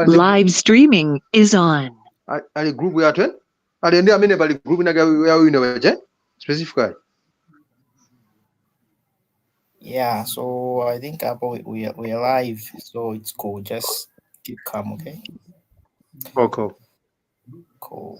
Live streaming is on. Ali group yatwe ali ndi amene bali group inaga ya wina waje specifically. Yeah, so I think we are live, so it's cool. Just keep calm, okay? Okay. Cool.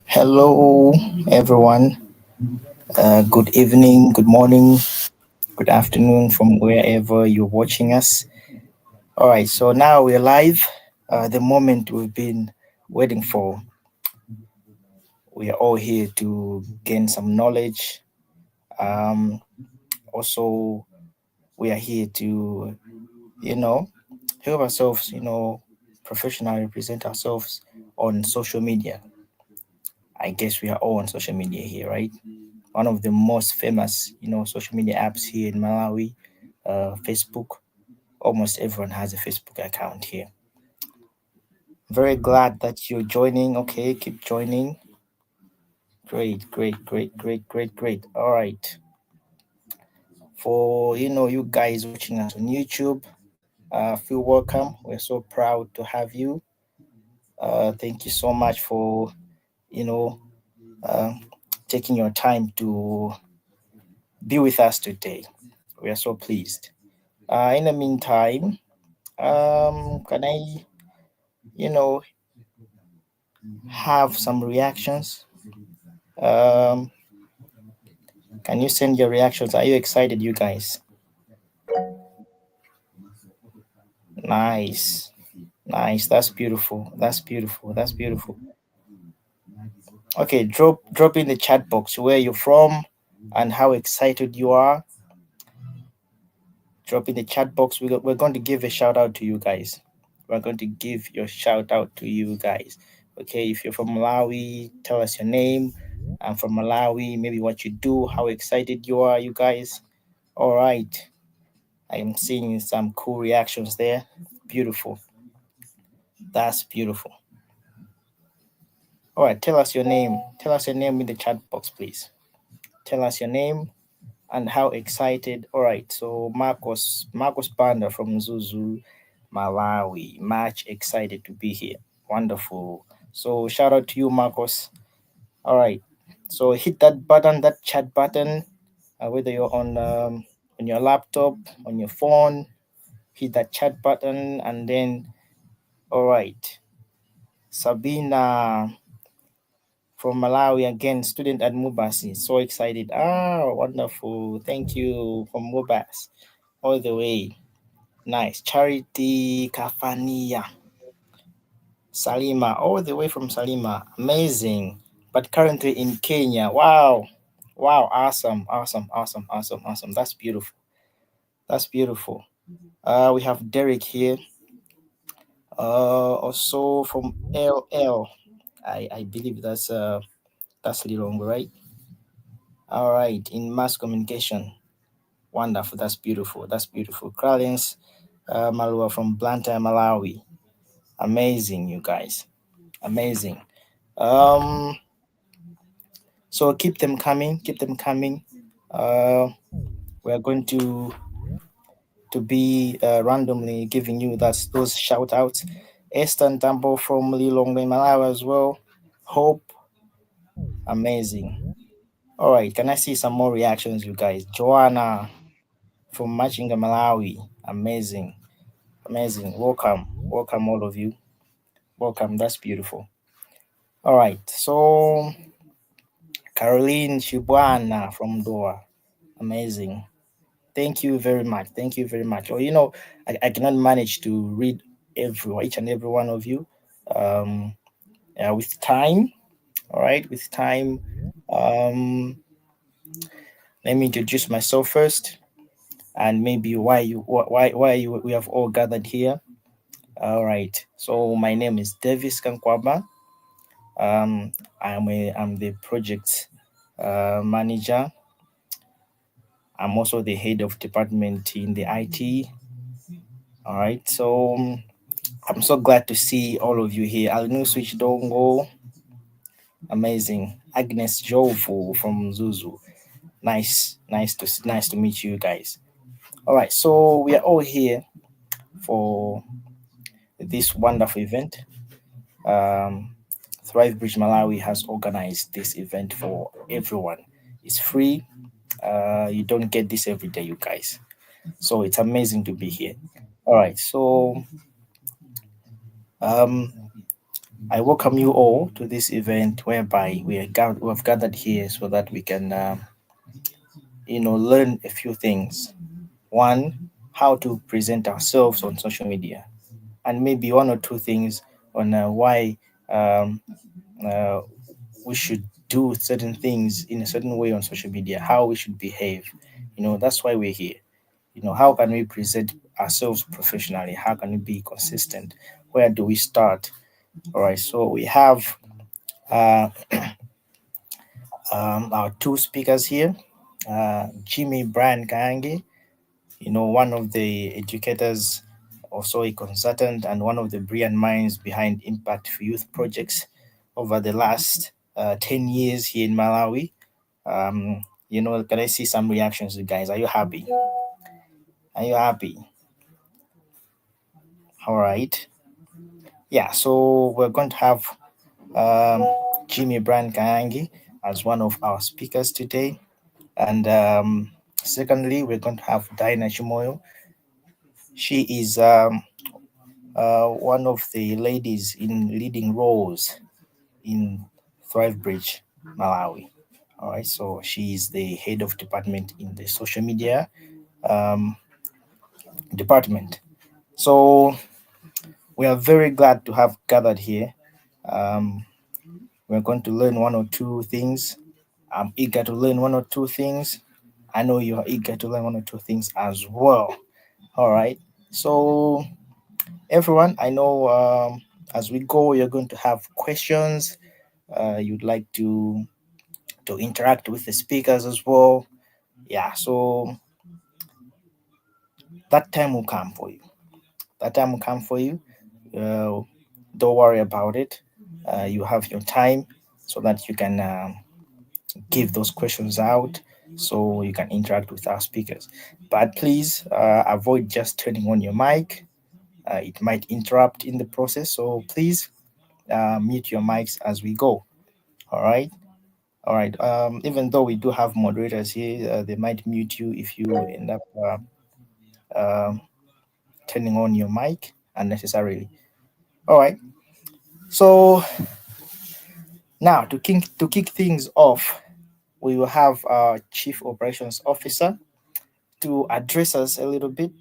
Hello, everyone. Good evening, good morning, good afternoon from wherever you're watching us. All right, so now we're live. The moment we've been waiting for. We are all here to gain some knowledge. Um, Also, we are here to, you know, help ourselves, professionally present ourselves on social media. I guess we are all on social media here, right? One of the most famous, social media apps here in Malawi, Facebook. Almost everyone has a Facebook account here. Very glad that you're joining. Okay, keep joining. Great, great, great, great, great, great. All right. For you guys watching us on YouTube, feel welcome. We're so proud to have you. Thank you so much for you know uh, taking your time to be with us today. We are so pleased. In the meantime, can I, you know, have some reactions? Um, can you send your reactions? Are you excited, you guys? Nice, nice. That's beautiful. That's beautiful. That's beautiful. Okay, drop in the chat box where you're from and how excited you are. Drop in the chat box. We're going to give a shout out to you guys. We're going to give your shout out to you guys. Okay, if you're from Malawi, tell us your name. I'm from Malawi, maybe what you do, how excited you are, you guys. All right. I'm seeing some cool reactions there. Beautiful. That's beautiful. All right, tell us your name. Tell us your name in the chat box, please. Tell us your name and how excited. All right, so Marcos Panda from Zuzu, Malawi. Much excited to be here. Wonderful. So shout out to you, Marcos. All right, so hit that button, that chat button, whether you're on your laptop, on your phone. Hit that chat button, and then all right, Sabina from Malawi again, student at Mubasi. So excited. Ah, wonderful. Thank you from Mubas all the way. Nice. Charity Kafania. Salima, all the way from Salima. Amazing. But currently in Kenya. Wow. Wow. Awesome. Awesome. Awesome. Awesome. Awesome. That's beautiful. That's beautiful. We have Derek here. Also from LL. I believe that's Lilongwe, right? All right. In mass communication. Wonderful. That's beautiful. That's beautiful. Clarence Malua from Blantyre, Malawi. Amazing, you guys. Amazing. Um, so keep them coming. Keep them coming. We're going to be randomly giving you those shout outs. Eston Tambo from Lilongwe, Malawi as well. Hope. Amazing. All right. Can I see some more reactions, you guys? Joanna from Machinga, Malawi. Amazing. Amazing. Welcome. Welcome, all of you. Welcome. That's beautiful. All right. So, Caroline Shibwana from Doha. Amazing. Thank you very much. Thank you very much. Or, I cannot manage to read each and every one of you. With time. All right. With time. Let me introduce myself first and maybe why we have all gathered here. All right. So my name is Davis Kankwaba. I'm the project manager. I'm also the head of department in the IT. All right. So I'm so glad to see all of you here. Alinu Switch Dongo. Amazing. Agnes Jovo from Zuzu. Nice to meet you guys. All right. So we are all here for this wonderful event. ThriveBridge Malawi has organized this event for everyone. It's free. You don't get this every day, you guys. So it's amazing to be here. All right. So I welcome you all to this event whereby we have gathered here so that we can, learn a few things. One, how to present ourselves on social media, and maybe one or two things on why um, uh, we should do certain things in a certain way on social media, how we should behave. That's why we're here. How can we present ourselves professionally? How can we be consistent? Where do we start? All right, so we have uh, our two speakers here, Jimmy Brian Kayange, one of the educators, also a consultant, and one of the brilliant minds behind Impact for Youth projects over the last 10 years here in Malawi. Can I see some reactions, you guys? Are you happy? Are you happy? All right. Yeah, so we're going to have um, Jimmy Brian Kayangi as one of our speakers today. And secondly, we're going to have Dinah Chimoyo. She is one of the ladies in leading roles in ThriveBridge Malawi. All right, so she is the head of department in the social media um, department. So we are very glad to have gathered here. Um, we're going to learn one or two things. I'm eager to learn one or two things. I know you are eager to learn one or two things as well. All right. So everyone, I know as we go, you're going to have questions. You'd like to interact with the speakers as well. Yeah. So that time will come for you. That time will come for you. Uh, don't worry about it. You have your time so that you can give those questions out so you can interact with our speakers. But please avoid just turning on your mic. It might interrupt in the process. So please mute your mics as we go. All right. All right. Even though we do have moderators here, they might mute you if you end up um turning on your mic unnecessarily. All right. So now to kick things off, we will have our Chief Operations Officer to address us a little bit.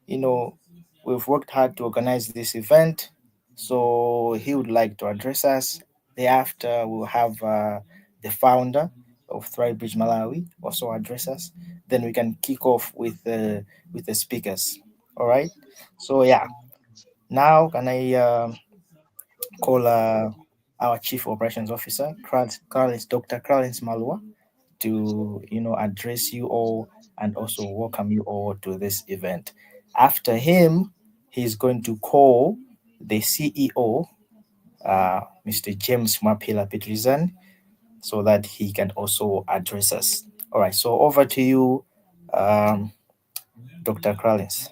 You know, we've worked hard to organize this event, so he would like to address us. Thereafter, we'll have the founder of ThriveBridge Malawi also address us. Then we can kick off with the speakers. All right. So yeah, now can I call our Chief Operations Officer, Dr. Clarence Malua, to address you all and also welcome you all to this event. After him, he's going to call the CEO, Mr. James Mapila Petrizan, so that he can also address us. All right, so over to you, Dr. Clarence.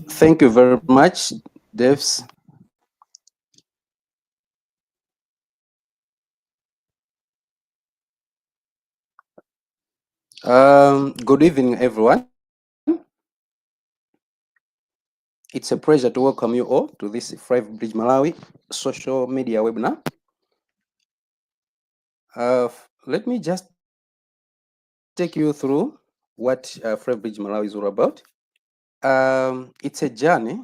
Thank you very much, Devs. Good evening, everyone. It's a pleasure to welcome you all to this ThriveBridge Malawi social media webinar. Let me just take you through what ThriveBridge Malawi is all about. It's a journey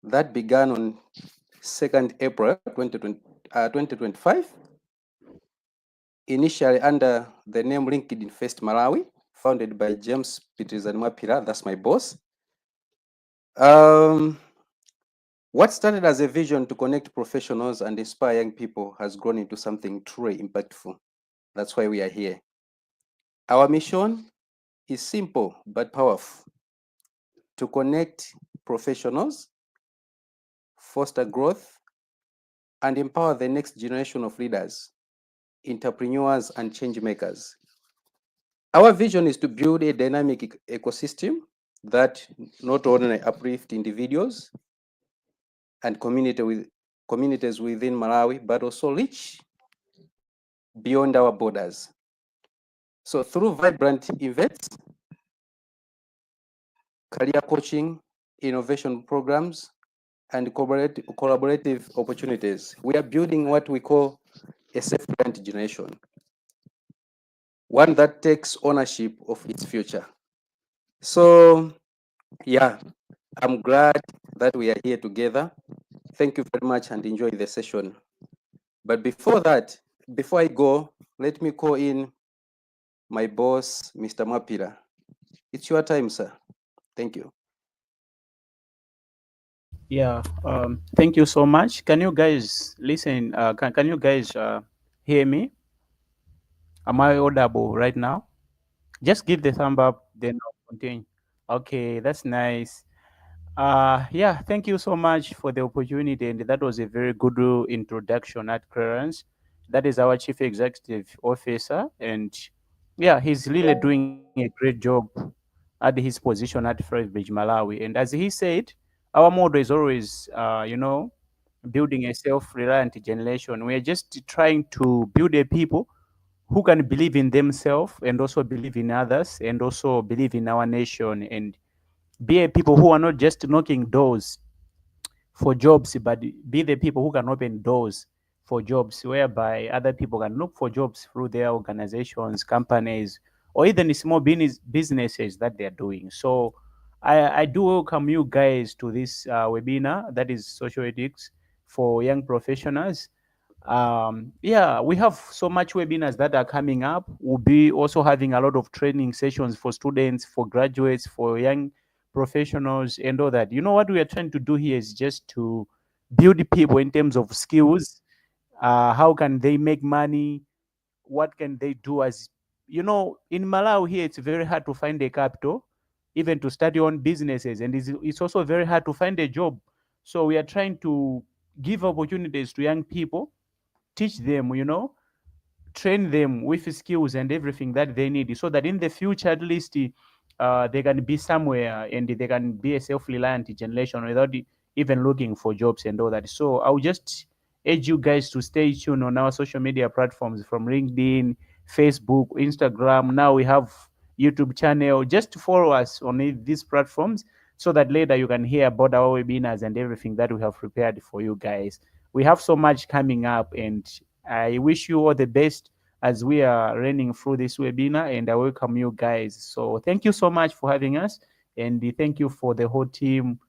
that began on 2nd April 2025, initially under the name LinkedIn First Malawi, founded by James Petrizan Mapira, that's my boss. What started as a vision to connect professionals and inspire young people has grown into something truly impactful. That's why we are here. Our mission is simple but powerful: to connect professionals, foster growth, and empower the next generation of leaders, entrepreneurs, and change makers. Our vision is to build a dynamic ecosystem that not only uplift individuals and communities within Malawi, but also reach beyond our borders. So through vibrant events, career coaching, innovation programs, and collaborative opportunities. We are building what we call a self-reliant generation, one that takes ownership of its future. So, yeah, I'm glad that we are here together. Thank you very much and enjoy the session. But before that, before I go, let me call in my boss, Mr. Mapira. It's your time, sir. Thank you. Yeah, thank you so much. Can you guys listen? Can you guys hear me? Am I audible right now? Just give the thumb up, then I'll continue. Okay, that's nice. Yeah, thank you so much for the opportunity, and that was a very good introduction at Clarence. That is our Chief Executive Officer, and yeah, he's really doing a great job at his position at ThriveBridge Malawi. And as he said, our motto is always, building a self-reliant generation. We are just trying to build a people who can believe in themselves and also believe in others and also believe in our nation and be a people who are not just knocking doors for jobs, but be the people who can open doors for jobs, whereby other people can look for jobs through their organizations, companies, or even small businesses that they are doing. So I do welcome you guys to this webinar that is social ethics for young professionals. Yeah, we have so much webinars that are coming up. We'll be also having a lot of training sessions for students, for graduates, for young professionals, and all that. You know, what we are trying to do here is just to build people in terms of skills. How can they make money? What can they do? As you know, in Malawi here, it's very hard to find a capital, even to start your own businesses, and it's also very hard to find a job. So we are trying to give opportunities to young people, teach them, train them with skills and everything that they need so that in the future, at least, they can be somewhere and they can be a self-reliant generation without even looking for jobs and all that. So I'll just urge you guys to stay tuned on our social media platforms from LinkedIn, Facebook, Instagram. Now we have YouTube channel. Just follow us on these platforms so that later you can hear about our webinars and everything that we have prepared for you guys. We have so much coming up, and I wish you all the best as we are running through this webinar, and I welcome you guys. So thank you so much for having us, and thank you for the whole team.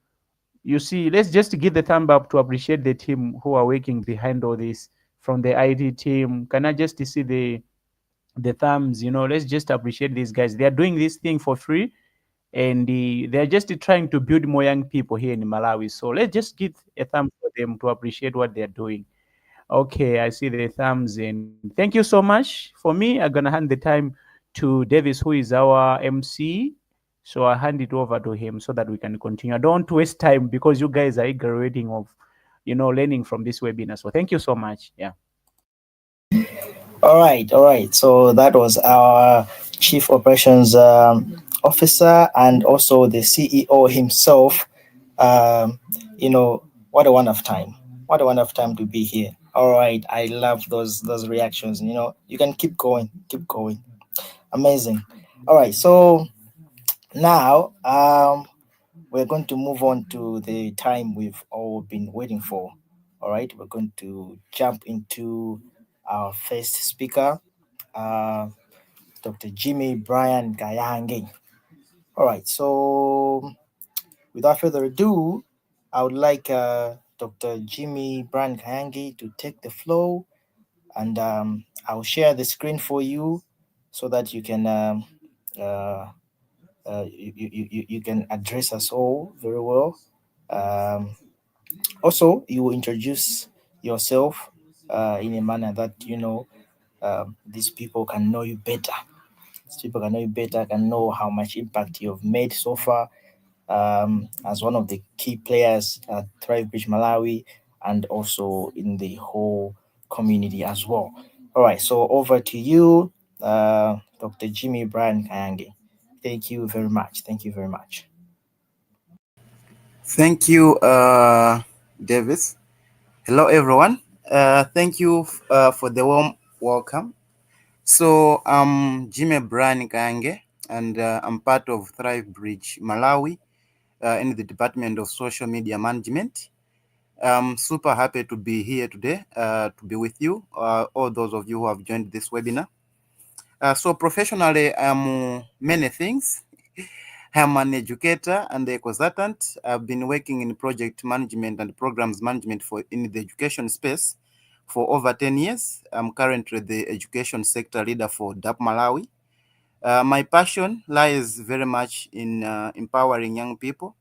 You see, let's just give the thumb up to appreciate the team who are working behind all this. From the IT team, can I just see the thumbs? Let's just appreciate these guys. They are doing this thing for free, and they're just trying to build more young people here in Malawi. So let's just give a thumb for them to appreciate what they're doing. Okay, I see the thumbs in. Thank you so much. For me, I'm gonna hand the time to Davis, who is our MC. So I hand it over to him so that we can continue. I don't want to waste time because you guys are graduating of, learning from this webinar. So thank you so much. Yeah. All right, all right. So that was our Chief Operations Officer and also the CEO himself. Um, what a wonderful time! What a wonderful time to be here. All right, I love those reactions. You can keep going, keep going. Amazing. All right, so now we're going to move on to the time we've all been waiting for. All right, we're going to jump into our first speaker, uh, Dr. Jimmy Brian Gayange. All right, so without further ado, I would like Dr. Jimmy Brian Gayange to take the floor, and I'll share the screen for you so that you can you can address us all very well. Um, Also, you will introduce yourself in a manner that these people can know you better. These people can know you better, can know how much impact you've made so far as one of the key players at ThriveBridge Malawi and also in the whole community as well. All right, so over to you, Dr. Jimmy Brian Kayange. Thank you very much. Thank you very much. Thank you, Davis. Hello, everyone. Thank you for the warm welcome. I'm Jimmy Brian Kange, and I'm part of ThriveBridge Malawi. in the Department of Social Media Management. I'm super happy to be here today to be with you, all those of you who have joined this webinar. So professionally, I'm many things. I'm an educator and a consultant. I've been working in project management and programs management in the education space for over 10 years. I'm currently the education sector leader for DAP Malawi. My passion lies very much in empowering young people,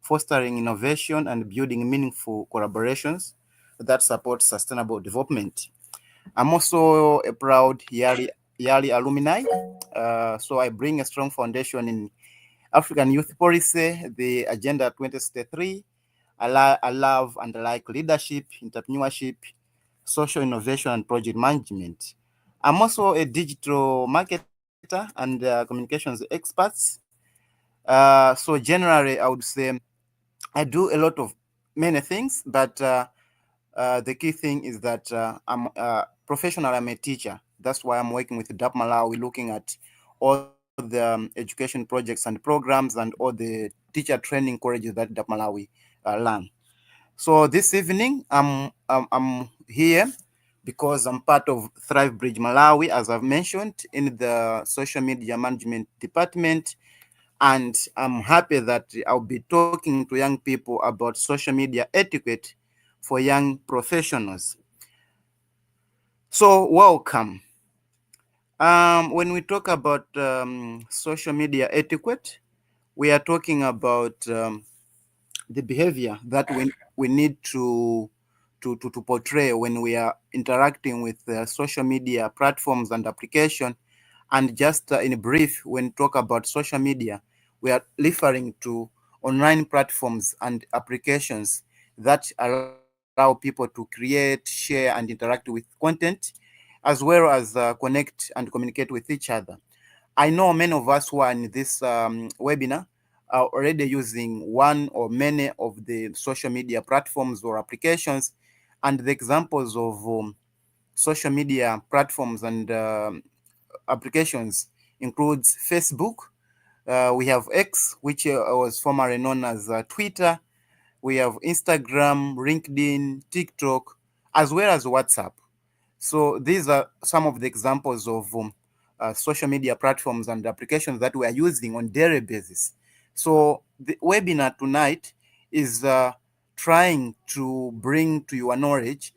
fostering innovation, and building meaningful collaborations that support sustainable development. I'm also a proud Yali alumni, so I bring a strong foundation in African Youth Policy, the Agenda 2063. I love and like leadership, entrepreneurship, social innovation, and project management. I'm also a digital marketer and communications expert. So generally, I would say I do a lot of many things, but the key thing is that I'm professional. I'm a teacher. That's why I'm working with DAP Malawi, looking at all the education projects and programs and all the teacher training colleges that DAP Malawi run. So this evening, I'm here because I'm part of ThriveBridge Malawi, as I've mentioned, in the social media management department. And I'm happy that I'll be talking to young people about social media etiquette for young professionals. So welcome. When we talk about social media etiquette, we are talking about the behavior that we need to portray when we are interacting with social media platforms and application. And just in brief, when talk about social media, we are referring to online platforms and applications that allow people to create, share, and interact with content, as well as connect and communicate with each other. I know many of us who are in this webinar are already using one or many of the social media platforms or applications, and the examples of social media platforms and applications includes Facebook. We have X, which was formerly known as Twitter. We have Instagram, LinkedIn, TikTok, as well as WhatsApp. So these are some of the examples of social media platforms and applications that we are using on daily basis. So the webinar tonight is trying to bring to your knowledge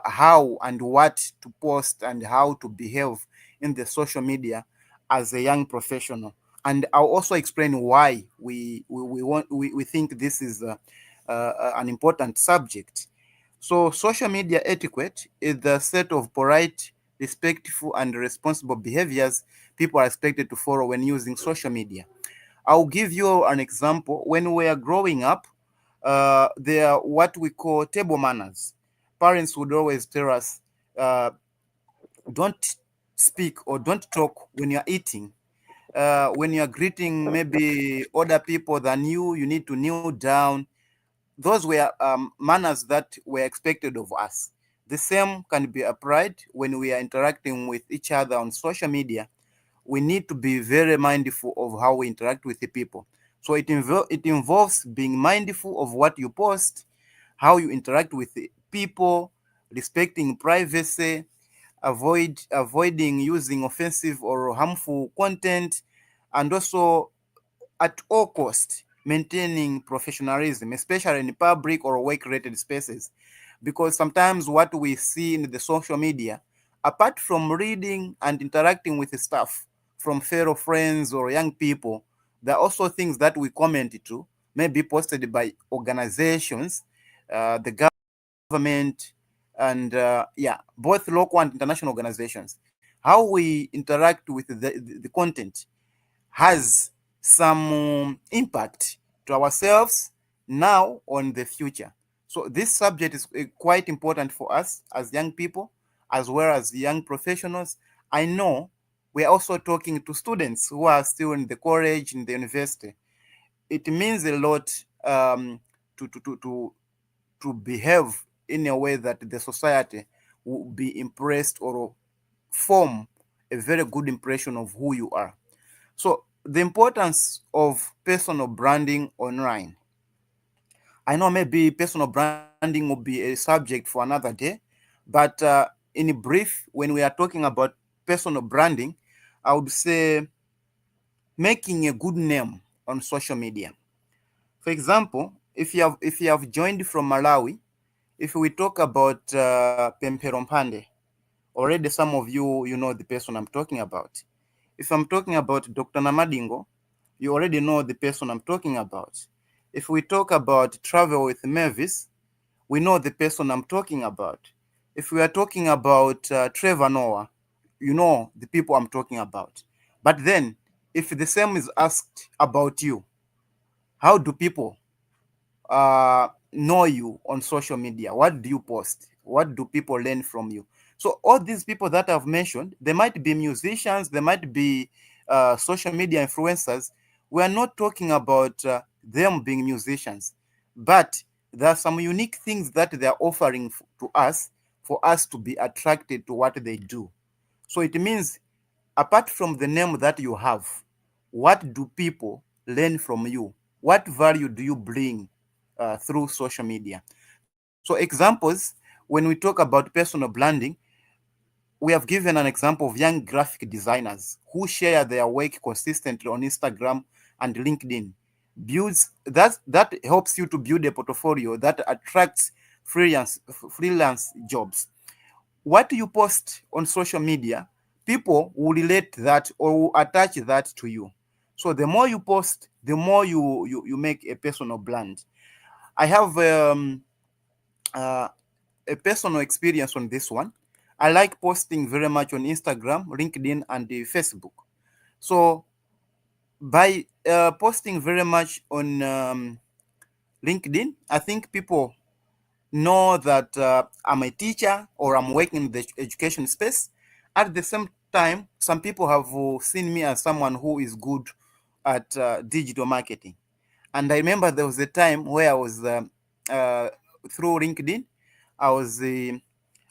how and what to post and how to behave in the social media as a young professional. And I'll also explain why we think this is an important subject. So social media etiquette is the set of polite, respectful, and responsible behaviors people are expected to follow when using social media. I'll give you an example. When we are growing up, there are what we call table manners. Parents would always tell us, don't speak or don't talk when you're eating. When you're greeting maybe other people than you need to kneel down. Those were manners that were expected of us. The same can be applied when we are interacting with each other on social media. We need to be very mindful of how we interact with the people. So it involves being mindful of what you post, how you interact with the people, respecting privacy, avoiding using offensive or harmful content, and also at all cost maintaining professionalism, especially in public or work-related spaces, because sometimes what we see in the social media, apart from reading and interacting with the staff from fellow friends or young people, there are also things that we comment to, maybe posted by organizations, the government, and both local and international organizations. How we interact with the content has some impact to ourselves now on the future. So this subject is quite important for us as young people, as well as young professionals. I know we are also talking to students who are still in the college, in the university. It means a lot to behave in a way that the society will be impressed or form a very good impression of who you are. So the importance of personal branding online. I know maybe personal branding will be a subject for another day, but in brief, when we are talking about personal branding, I would say making a good name on social media. For example, if you have joined from Malawi, if we talk about Pemperompande, already some of you know the person I'm talking about. If I'm talking about Dr. Namadingo, you already know the person I'm talking about. If we talk about Travel with Mavis, we know the person I'm talking about. If we are talking about Trevor Noah, you know the people I'm talking about. But then, if the same is asked about you, how do people know you on social media? What do you post? What do people learn from you? So all these people that I've mentioned, they might be musicians, they might be social media influencers. We are not talking about them being musicians, but there are some unique things that they are offering to us for us to be attracted to what they do. So it means, apart from the name that you have, what do people learn from you? What value do you bring through social media? So examples, when we talk about personal branding, we have given an example of young graphic designers who share their work consistently on Instagram and LinkedIn. Builds that helps you to build a portfolio that attracts freelance jobs. What you post on social media, people will relate that or will attach that to you. So the more you post, the more you make a personal brand. I have uh, a personal experience on this one. I like posting very much on Instagram, LinkedIn, and Facebook. So by posting very much on LinkedIn, I think people know that I'm a teacher or I'm working in the education space. At the same time, some people have seen me as someone who is good at digital marketing. And I remember there was a time where I was uh, through LinkedIn, I was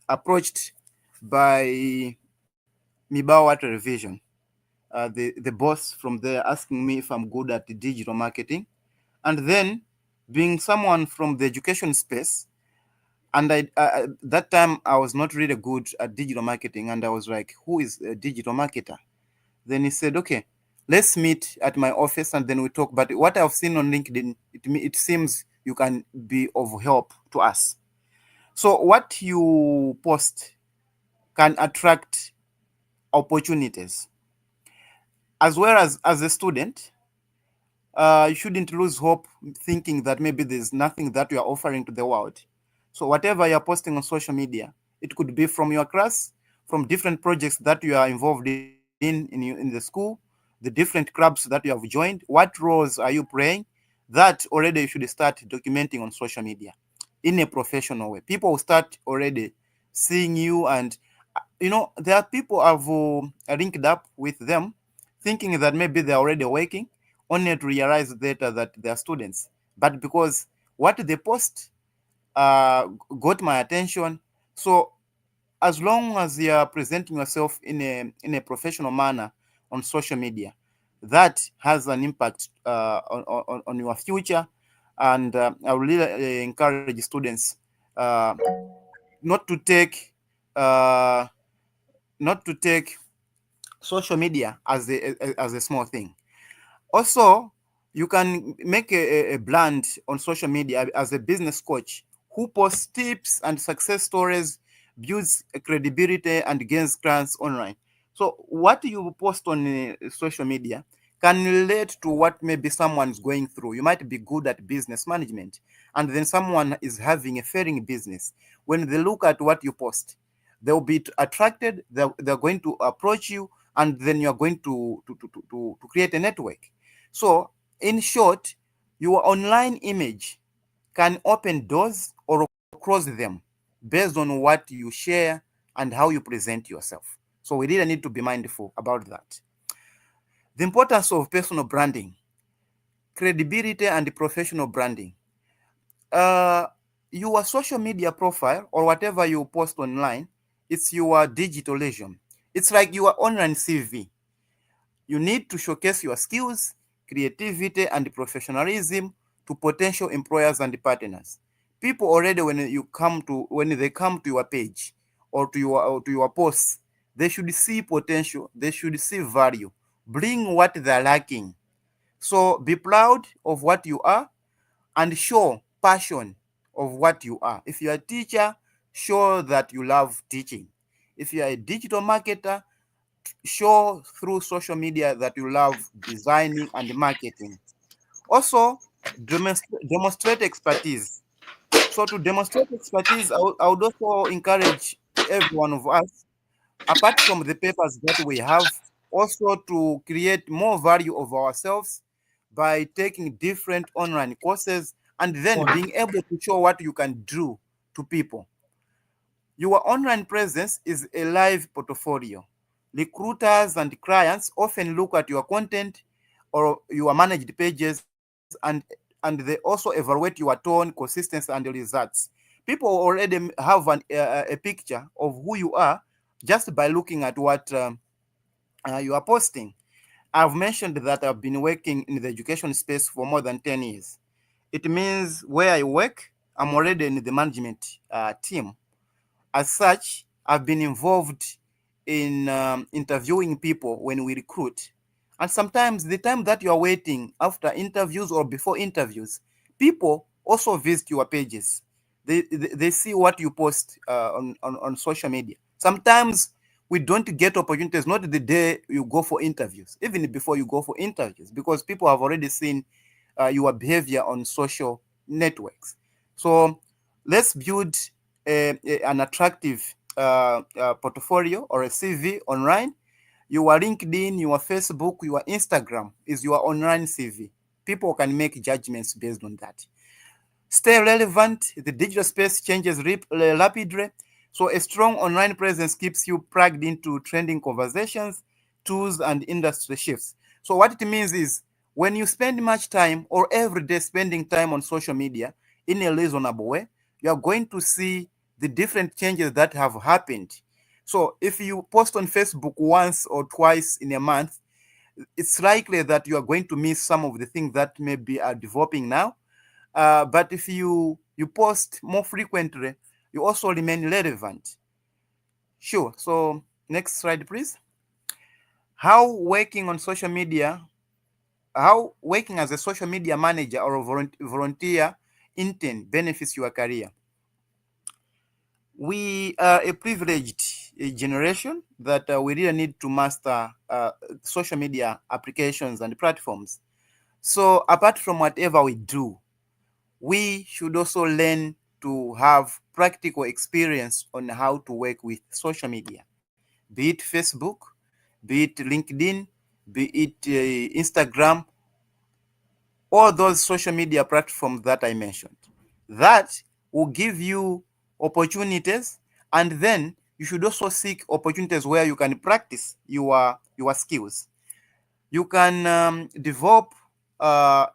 approached by Mibawa Television, the boss from there, asking me if I'm good at digital marketing. And then, being someone from the education space, and that time I was not really good at digital marketing, and I was like, who is a digital marketer? Then he said, okay, let's meet at my office and then we talk. But what I've seen on LinkedIn, it seems you can be of help to us. So what you post can attract opportunities. As well as a student, you shouldn't lose hope thinking that maybe there's nothing that you are offering to the world. So whatever you're posting on social media, it could be from your class, from different projects that you are involved in the school, the different clubs that you have joined, what roles are you playing, that already you should start documenting on social media in a professional way. People will start already seeing you, and there are people I've linked up with them thinking that maybe they're already working, only to realize later that they're students. But because what they post got my attention. So as long as you're presenting yourself in a professional manner on social media, that has an impact on your future. And I will really encourage students not to take uh, not to take social media as a small thing. Also, you can make a brand on social media as a business coach who posts tips and success stories, builds credibility, and gains clients online. So, what you post on social media can relate to what maybe someone's going through. You might be good at business management, and then someone is having a failing business. When they look at what you post, they'll be attracted, they're going to approach you, and then you're going to create a network. So, in short, your online image can open doors or close them based on what you share and how you present yourself. So, we really need to be mindful about that. The importance of personal branding, credibility, and professional branding. Uh, your social media profile or whatever you post online, it's your digital legend. It's like your online CV. You need to showcase your skills, creativity, and professionalism to potential employers and partners. People already, when they come to your page or to your posts, they should see potential, they should see value, bring what they're lacking. So be proud of what you are and show passion of what you are. If you're a teacher, show that you love teaching. If you're a digital marketer, show through social media that you love designing and marketing. Also, demonstrate expertise. So to demonstrate expertise, I would also encourage every one of us, apart from the papers that we have, also to create more value of ourselves by taking different online courses and then being able to show what you can do to people. Your online presence is a live portfolio. Recruiters and clients often look at your content or your managed pages, and they also evaluate your tone, consistency, and results. People already have a picture of who you are just by looking at what you are posting. I've mentioned that I've been working in the education space for more than 10 years. It means where I work, I'm already in the management team. As such, I've been involved in interviewing people when we recruit. And sometimes the time that you are waiting after interviews or before interviews, people also visit your pages. They see what you post on social media. Sometimes we don't get opportunities, not the day you go for interviews, even before you go for interviews, because people have already seen your behavior on social networks. So let's build an attractive portfolio or a CV online. Your LinkedIn, your Facebook, your Instagram is your online CV. People can make judgments based on that. Stay relevant. The digital space changes rapidly. So a strong online presence keeps you plugged into trending conversations, tools, and industry shifts. So what it means is when you spend much time or every day spending time on social media in a reasonable way, you are going to see the different changes that have happened. So if you post on Facebook once or twice in a month, it's likely that you are going to miss some of the things that maybe are developing now. But if you post more frequently, you also remain relevant. Sure. So next slide, please. How working on social media, how working as a social media manager or a volunteer intern benefits your career. We are a privileged generation that we really need to master social media applications and platforms. So apart from whatever we do, we should also learn to have practical experience on how to work with social media, be it Facebook, be it LinkedIn, be it Instagram, all those social media platforms that I mentioned. That will give you opportunities, and then you should also seek opportunities where you can practice your skills. You can develop a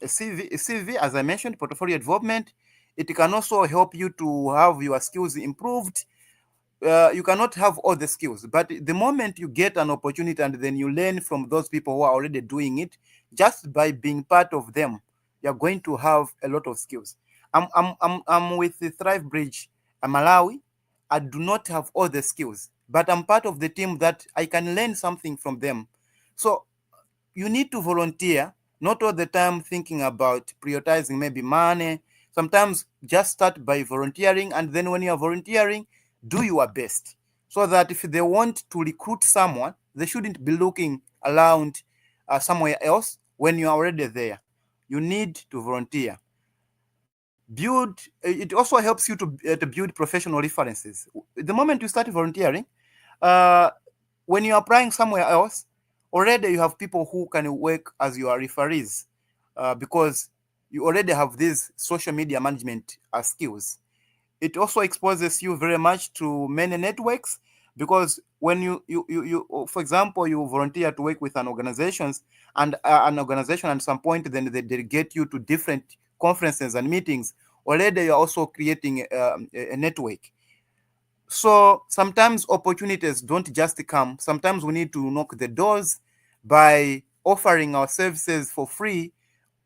CV, as I mentioned, portfolio development. It can also help you to have your skills improved. You cannot have all the skills, but the moment you get an opportunity and then you learn from those people who are already doing it, just by being part of them, you're going to have a lot of skills. I'm with the ThriveBridge Malawi. I do not have all the skills, but I'm part of the team that I can learn something from them. So you need to volunteer, not all the time thinking about prioritizing maybe money. Sometimes just start by volunteering, and then when you're volunteering, do your best, so that if they want to recruit someone, they shouldn't be looking around somewhere else when you're already there. You need to volunteer. It also helps you to build professional references. The moment you start volunteering, uh, when you're applying somewhere else, already you have people who can work as your referees, because you already have these social media management skills. It also exposes you very much to many networks, because when you for example, you volunteer to work with an organizations, and an organization at some point then they delegate you to different conferences and meetings. Already you're also creating a network. So sometimes opportunities don't just come. Sometimes we need to knock the doors by offering our services for free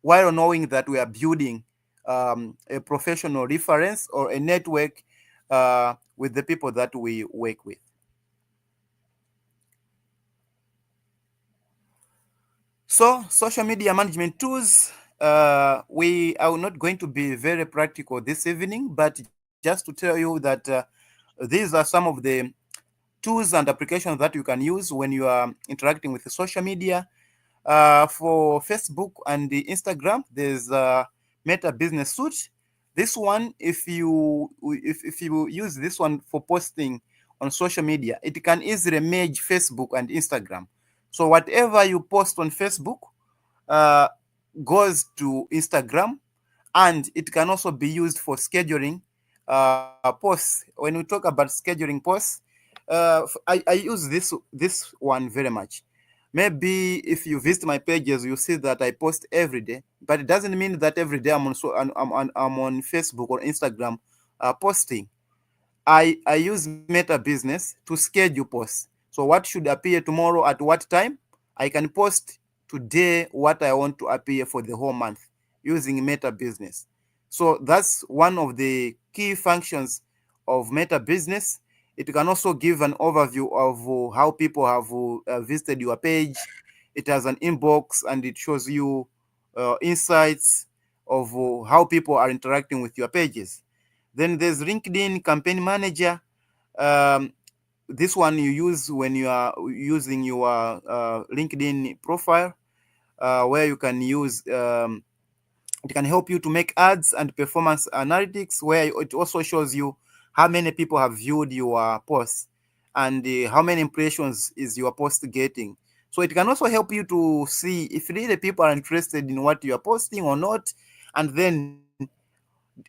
while knowing that we are building a professional reference or a network with the people that we work with. So, social media management tools, we are not going to be very practical this evening, but just to tell you that these are some of the tools and applications that you can use when you are interacting with the social media. For Facebook and the Instagram, there's Meta Business Suite. This one, if you use this one for posting on social media, it can easily merge Facebook and Instagram. So whatever you post on Facebook uh, goes to Instagram, and it can also be used for scheduling posts. When we talk about scheduling posts, I use this one very much. Maybe if you visit my pages, you see that I post every day, but it doesn't mean that every day I'm on Facebook or Instagram posting. I use Meta Business to schedule posts. So what should appear tomorrow at what time? I can post today what I want to appear for the whole month using Meta Business. So that's one of the key functions of Meta Business. It can also give an overview of how people have visited your page. It has an inbox and it shows you insights of how people are interacting with your pages. Then there's LinkedIn Campaign Manager. Um, this one you use when you are using your LinkedIn profile, where you can use it can help you to make ads and performance analytics, where it also shows you how many people have viewed your posts and how many impressions is your post getting. So it can also help you to see if really people are interested in what you are posting or not, and then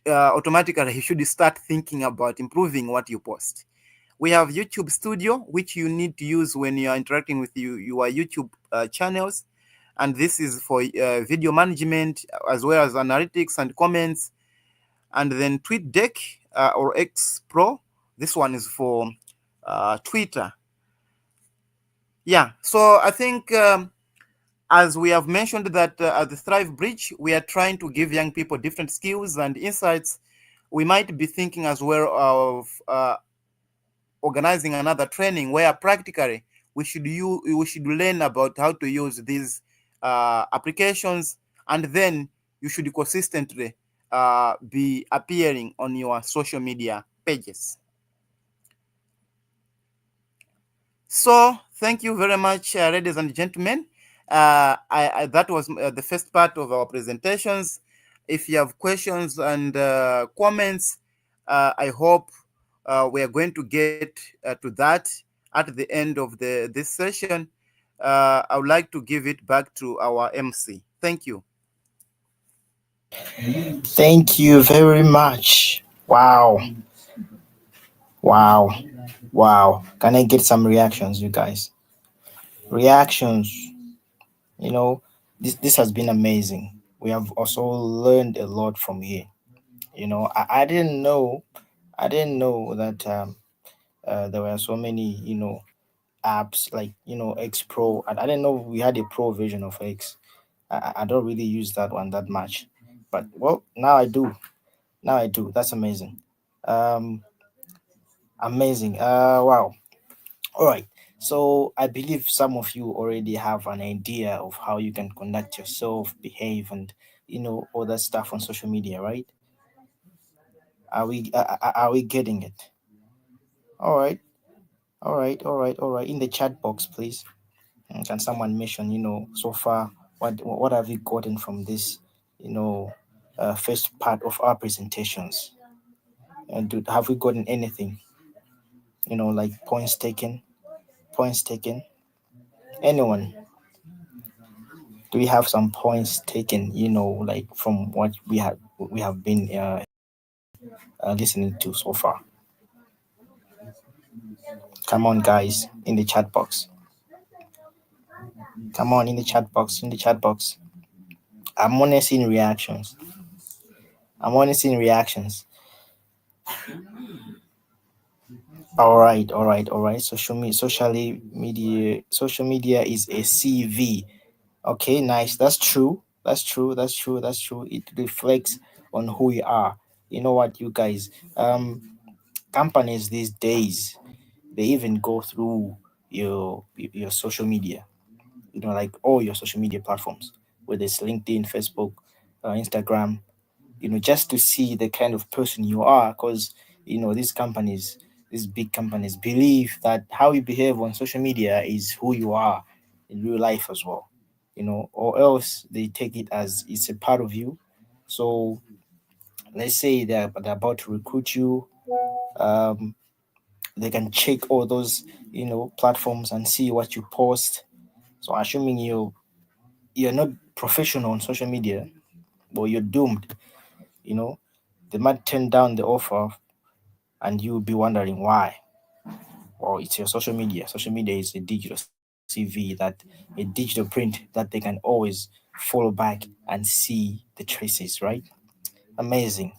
automatically you should start thinking about improving what you post. We have YouTube Studio, which you need to use when you are interacting with your YouTube channels. And this is for video management as well as analytics and comments. And then TweetDeck or X Pro. This one is for Twitter. Yeah, so I think as we have mentioned that at the ThriveBridge, we are trying to give young people different skills and insights. We might be thinking as well of organizing another training where practically we should learn about how to use these applications, and then you should consistently be appearing on your social media pages. So thank you very much, ladies and gentlemen. That was the first part of our presentations. If you have questions and comments, I hope we are going to get to that at the end of this session. I would like to give it back to our MC. Thank you. Thank you very much. Wow. Wow. Wow. Can I get some reactions, you guys? Reactions. You know, this has been amazing. We have also learned a lot from here. You know, I didn't know that there were so many, apps like, X Pro. I didn't know we had a pro version of X. I don't really use that one that much. But well, now I do. Now I do. That's amazing. Um Amazing. Wow. All right. So I believe some of you already have an idea of how you can conduct yourself, behave, and all that stuff on social media, right? Are we getting it? All right. All right. All right. All right. In the chat box, please. Can someone mention, so far what have you gotten from this, first part of our presentations? And have we gotten anything? Like points taken? Points taken? Anyone? Do we have some points taken? Like from what we have been listening to so far? Come on, guys, in the chat box. Come on, in the chat box. In the chat box. I'm only seeing reactions. I'm only seeing reactions. All right, all right, all right. Social media is a CV. Okay, nice. That's true. That's true. That's true. That's true. It reflects on who you are. You know what, you guys? Companies these days, they even go through your social media. You know, like all your social media platforms, whether it's LinkedIn, Facebook, Instagram. You know, just to see the kind of person you are, because these companies, these big companies, believe that how you behave on social media is who you are in real life as well. Or else they take it as it's a part of you. So let's say they're about to recruit you. um, they can check all those platforms and see what you post. So assuming you're not professional on social media, well, you're doomed. you know they might turn down the offer, and you'll be wondering why. Well, it's your social media. Social media is a digital CV, a digital print that they can always follow back and see the traces, right? Amazing.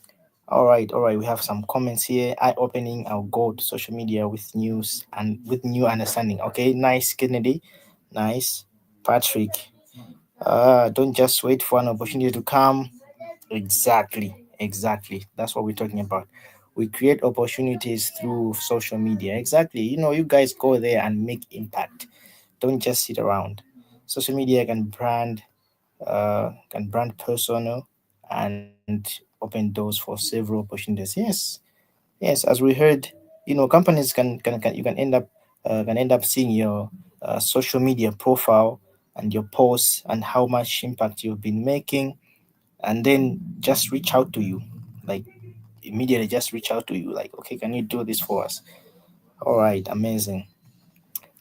All right. We have some comments here. Eye opening. I'll go to social media with news and with new understanding. Okay, nice, Kennedy. Nice. Patrick. Don't just wait for an opportunity to come. Exactly. Exactly. That's what we're talking about. We create opportunities through social media. Exactly. You guys go there and make impact. Don't just sit around. Social media can brand personal and open doors for several opportunities. Yes, as we heard, companies can you can end up seeing your social media profile and your posts and how much impact you've been making, and then just reach out to you, like immediately just reach out to you, like, okay, can you do this for us? All right, amazing.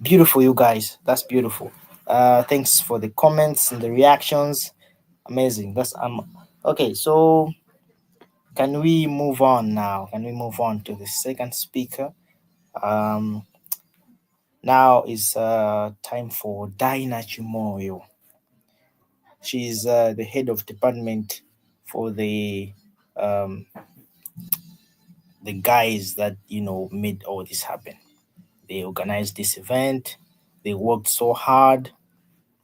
Beautiful, you guys. That's beautiful. Thanks for the comments and the reactions. Amazing. That's okay. So can we move on now? Can we move on to the second speaker? Um, Now is time for Dinah Chimoyo. She's the head of department for the guys that made all this happen. They organized this event. They worked so hard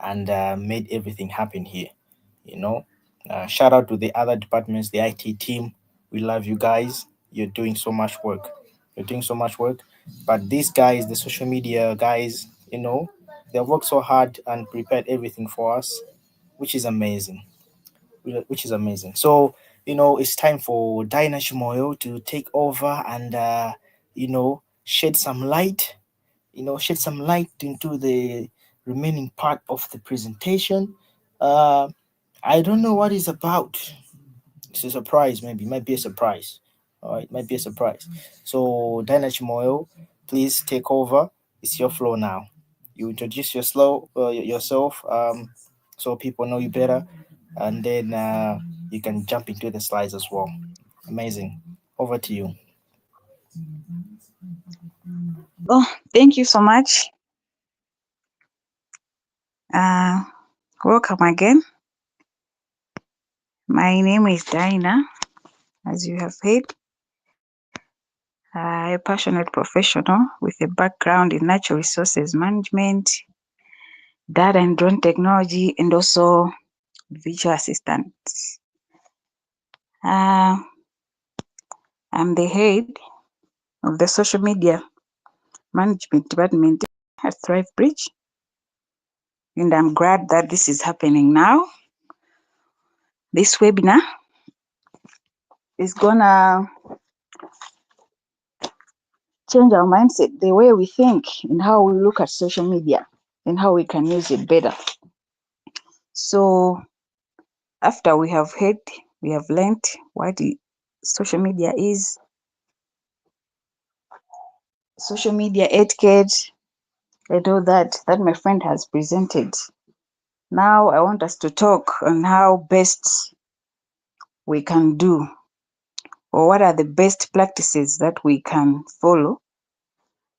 and made everything happen here. You know, shout out to the other departments, the IT team. We love you guys. You're doing so much work. You're doing so much work. But these guys, the social media guys, they worked so hard and prepared everything for us, which is amazing. Which is amazing. So, it's time for Dinah Shimoyo to take over and, shed some light, into the remaining part of the presentation. Uh, I don't know what it's about. It's a surprise, maybe. It might be a surprise. All right, it might be a surprise. So, Dinah Chimoyo, please take over. It's your floor now. You introduce yourself, so people know you better, and then you can jump into the slides as well. Amazing. Over to you. Oh, thank you so much. Uh, Welcome again. My name is Dinah, as you have heard. A passionate professional with a background in natural resources management, data and drone technology, and also virtual assistant. I'm the head of the social media management department at ThriveBridge, and I'm glad that this is happening now. This webinar is gonna change our mindset, the way we think and how we look at social media and how we can use it better. So after we have learned what social media is, social media etiquette, and all that my friend has presented. Now I want us to talk on how best we can do, or what are the best practices that we can follow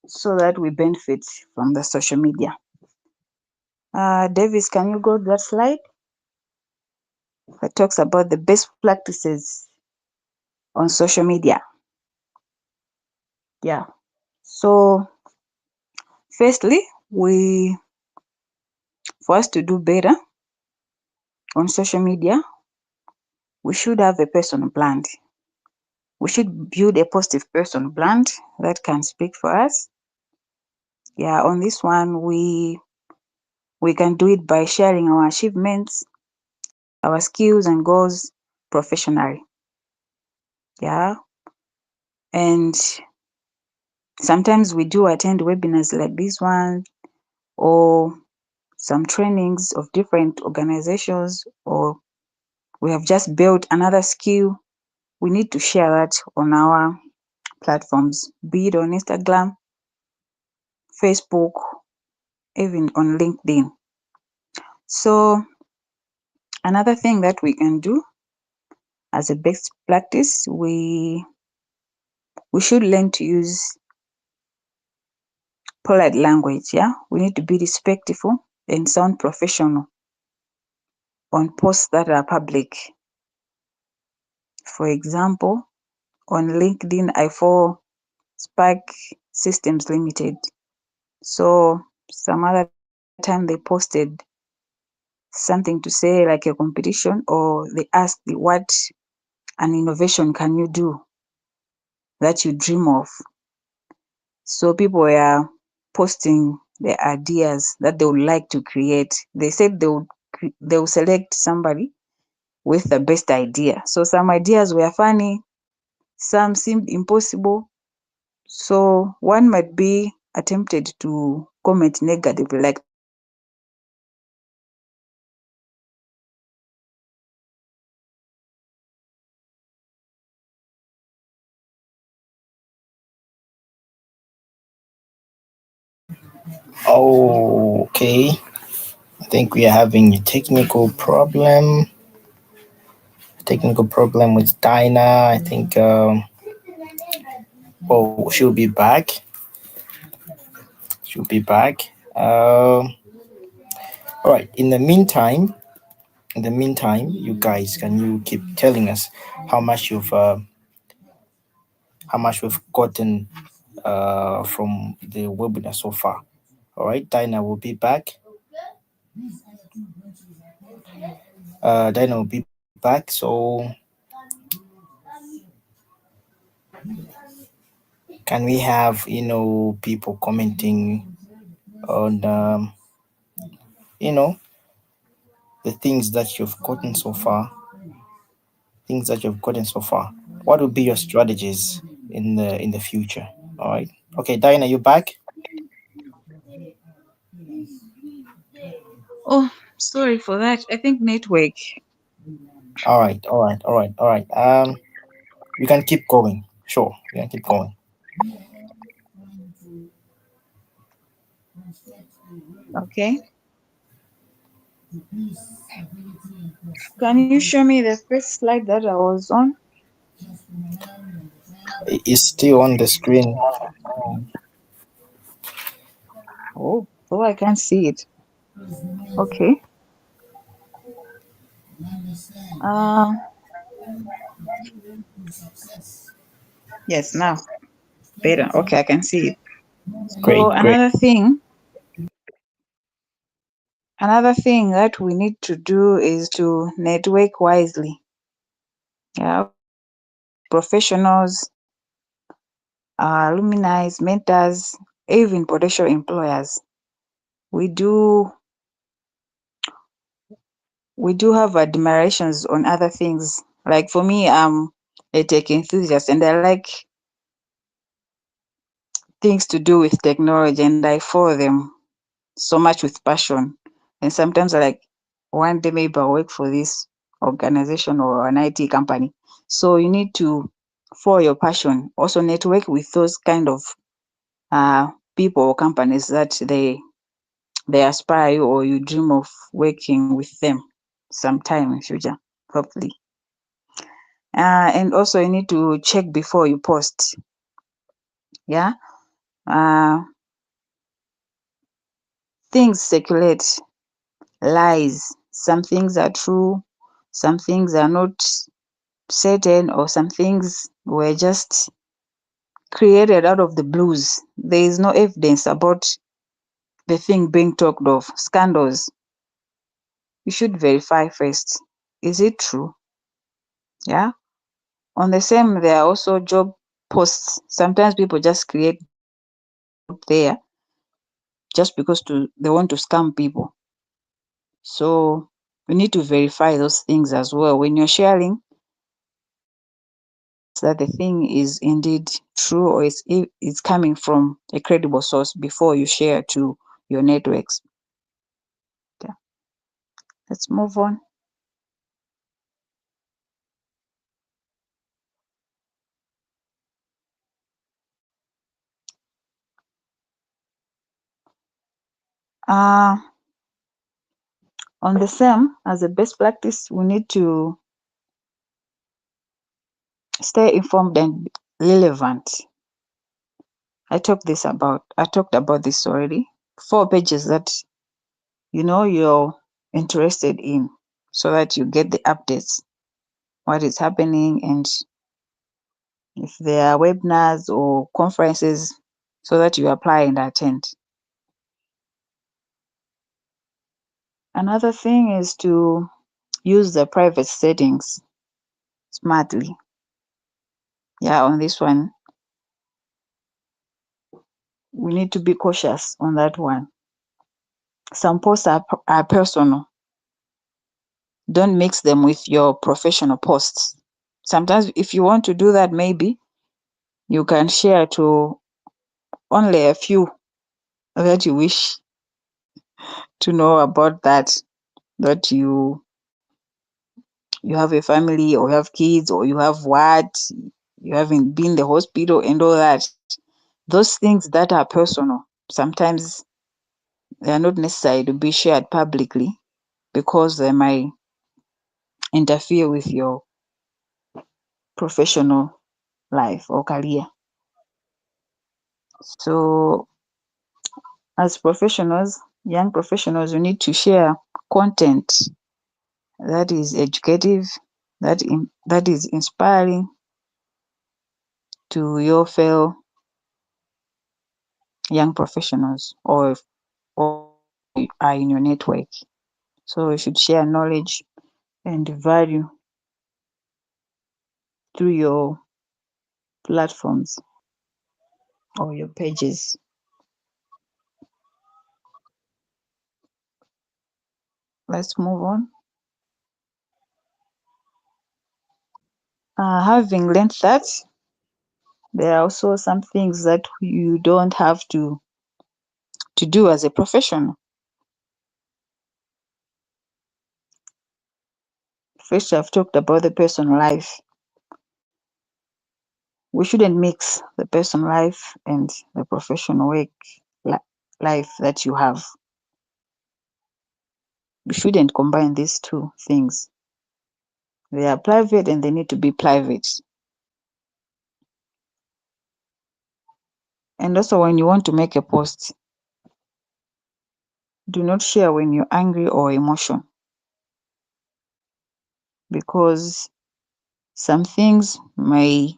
so that we benefit from the social media. Davis, can you go to that slide that talks about the best practices on social media? Yeah. So firstly, for us to do better on social media, we should have a personal brand. We should build a positive personal brand that can speak for us. Yeah, on this one, we can do it by sharing our achievements, our skills and goals professionally. Yeah. And sometimes we do attend webinars like this one, or some trainings of different organizations, or we have just built another skill. We need to share that on our platforms, be it on Instagram, Facebook, even on LinkedIn. So another thing that we can do as a best practice, we should learn to use polite language. Yeah, we need to be respectful and sound professional on posts that are public. For example, on LinkedIn, I follow Spark Systems Limited. So some other time they posted something to say like a competition, or they asked what an innovation can you do that you dream of. So people were posting their ideas that they would like to create. They said they will select somebody with the best idea. So some ideas were funny, some seemed impossible. So one might be tempted to comment negatively, like Okay, I think we are having a technical problem. With Dinah. I think she'll be back. All right. In the meantime, you guys, can you keep telling us how much we've gotten from the webinar so far? All right, Dinah will be back. So can we have people commenting on the things that you've gotten so far? What would be your strategies in the future? All right. Okay, Diana, you back? oh, sorry for that. I think network. All right. You can keep going. Sure, you can keep going. Okay. Can you show me the first slide that I was on? It's still on the screen. Oh, I can't see it. Okay. Yes, now better. Okay, I can see it. So Great. another thing that we need to do is to network wisely. Yeah, professionals, alumni, mentors, even potential employers. We do have admirations on other things. Like for me, I'm a tech enthusiast and I like things to do with technology, and I follow them so much with passion. And sometimes I like, one day maybe I'll work for this organization or an IT company. So you need to follow your passion. Also network with those kind of people or companies that they aspire you, or you dream of working with them sometime in future, hopefully. And also you need to check before you post. Yeah. Things circulate, lies. Some things are true, some things are not certain, or some things were just created out of the blues. There is no evidence about the thing being talked of, scandals. You should verify first. Is it true? Yeah. On the same, there are also job posts. Sometimes people just create there just because they want to scam people. So we need to verify those things as well. When you're sharing, that the thing is indeed true or it's coming from a credible source before you share to your networks. Yeah. Let's move on. On the same, as a best practice, we need to stay informed and relevant. I talked about this already. 4 pages that you're interested in, so that you get the updates, what is happening, and if there are webinars or conferences, so that you apply and attend. Another thing is to use the private settings smartly. Yeah, on this one, we need to be cautious on that one. Some posts are personal. Don't mix them with your professional posts. Sometimes if you want to do that, maybe you can share to only a few that you wish to know about, that you have a family, or you have kids, or you have you haven't been in the hospital and all that. Those things that are personal, sometimes they are not necessary to be shared publicly, because they might interfere with your professional life or career. So as professionals, young professionals, you need to share content that is educative, that is inspiring to your fellow young professionals, or are in your network. So you should share knowledge and value through your platforms or your pages. Let's move on. Having learned that, there are also some things that you don't have to do as a professional. First, I've talked about the personal life. We shouldn't mix the personal life and the professional work life that you have. You shouldn't combine these two things. They are private and they need to be private. And also, when you want to make a post, do not share when you're angry or emotional, because some things may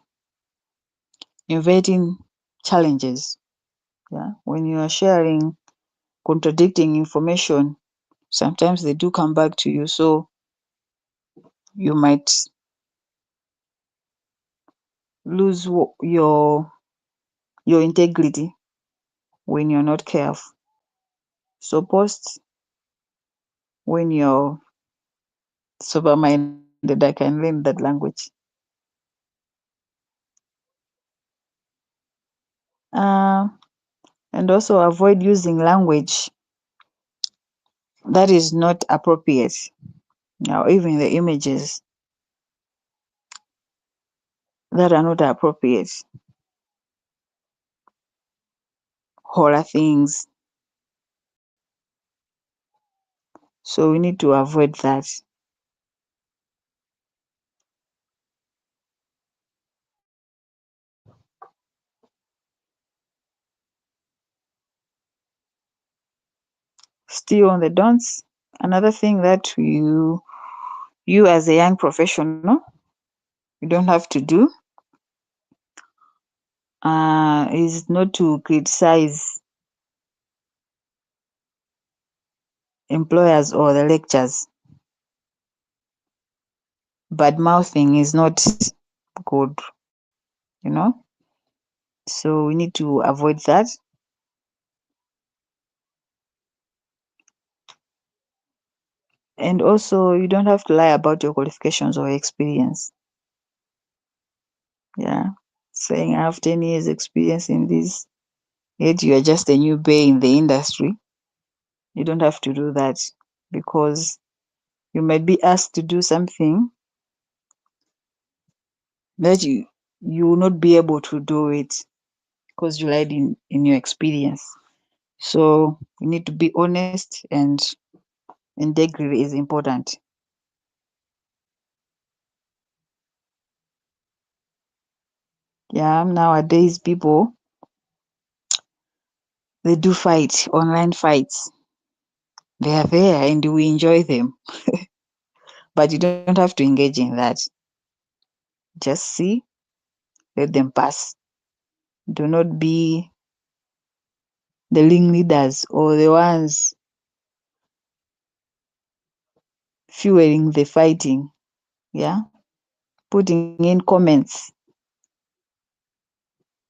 invade in challenges. Yeah, when you are sharing contradicting information, sometimes they do come back to you, so you might lose your integrity when you're not careful. So post when you're sober-minded. I can learn that language. And also avoid using language that is not appropriate. Now, even the images that are not appropriate, horror things. So we need to avoid that. Still on the don'ts, another thing that you as a young professional, you don't have to do is not to criticize employers or the lectures. Bad mouthing is not good, you know. So we need to avoid that. And also, you don't have to lie about your qualifications or experience. Yeah, saying I have 10 years experience in this, yet you are just a new bay in the industry. You don't have to do that, because you might be asked to do something that you will not be able to do it because you lied in your experience. So you need to be honest, and integrity is important. Yeah, nowadays people, they do fight, online fights. They are there and we enjoy them. But you don't have to engage in that. Just see, let them pass. Do not be the ringleaders or the ones fueling the fighting. Yeah, putting in comments,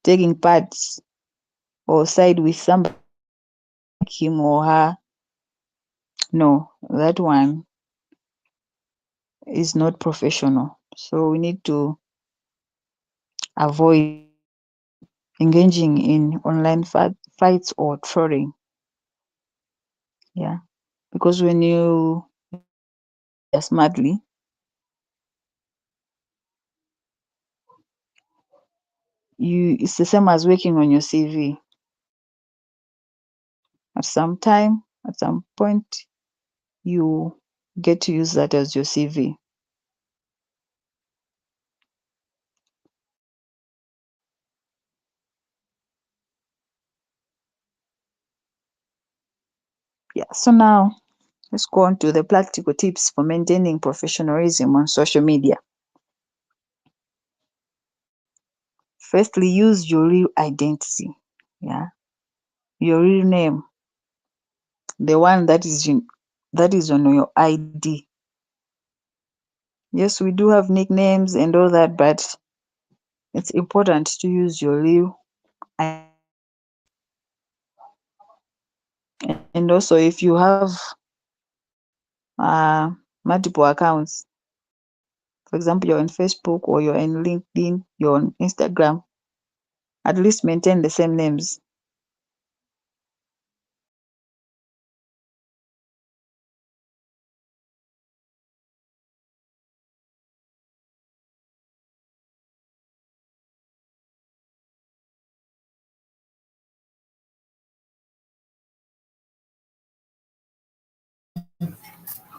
taking part or side with somebody, him or her. No, that one is not professional. So we need to avoid engaging in online fights or trolling. Yeah, because when you smartly, it's the same as working on your CV. At some time, at some point, you get to use that as your CV. Yeah, so now let's go on to the practical tips for maintaining professionalism on social media. Firstly, use your real identity. Yeah, your real name, the one that is on your ID. Yes, we do have nicknames and all that, but it's important to use your real identity. And also, if you have multiple accounts, for example, you're on Facebook or you're on LinkedIn, you're on Instagram, at least maintain the same names.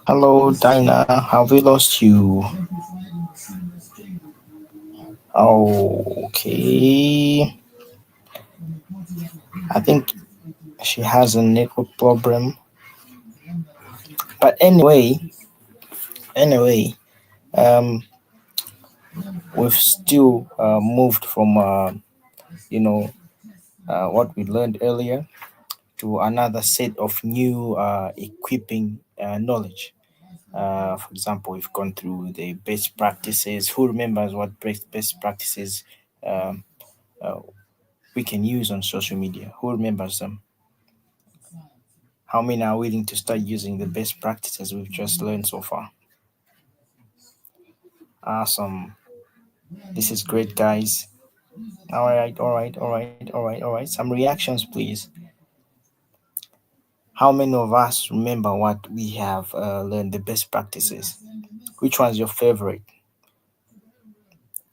Hello, Dinah. Have we lost you? Okay. I think she has a network problem. But anyway, um, we've still moved from what we learned earlier to another set of new equipping knowledge. For example, we've gone through the best practices. Who remembers what best practices um, uh, we can use on social media? Who remembers them? How many are willing to start using the best practices we've just learned so far? Awesome. This is great, guys. All right, all right, all right, all right, all right. Some reactions, please. How many of us remember what we have learned, the best practices? Which one's your favorite?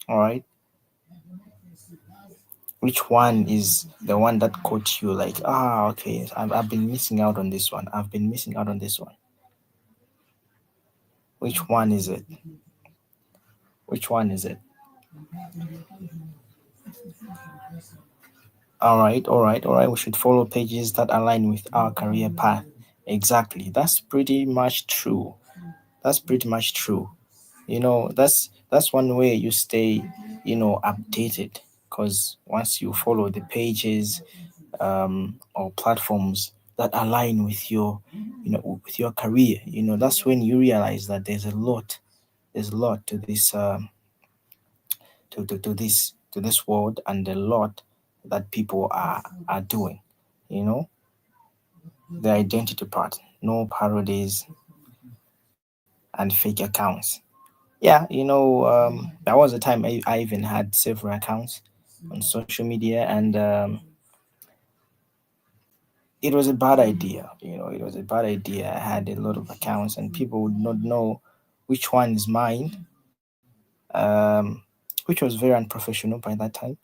All right. Which one is the one that caught you like, okay, I've been missing out on this one. I've been missing out on this one. Which one is it? Which one is it? All right, all right, all right. We should follow pages that align with our career path. Exactly. That's pretty much true. That's pretty much true. That's one way you stay, updated. because once you follow the pages or platforms that align with your, with your career, that's when you realize that there's a lot to this to this world, and a lot that people are doing. The identity part, no parodies and fake accounts. Yeah, there was a time I even had several accounts on social media, and it was a bad idea. It was a bad idea. I had a lot of accounts, and people would not know which one is mine, which was very unprofessional by that time.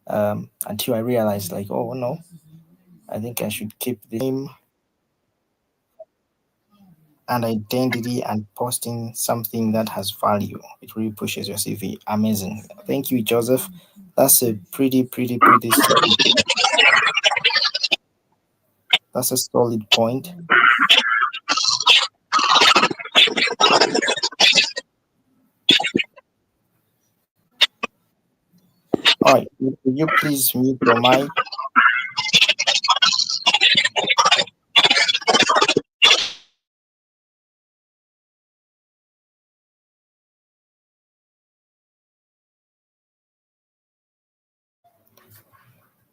Until I realized, like, oh no, I think I should keep the name and identity and posting something that has value. It really pushes your CV. Amazing. Thank you, Joseph. That's a pretty solid. That's a solid point. All right, will you please mute your mic?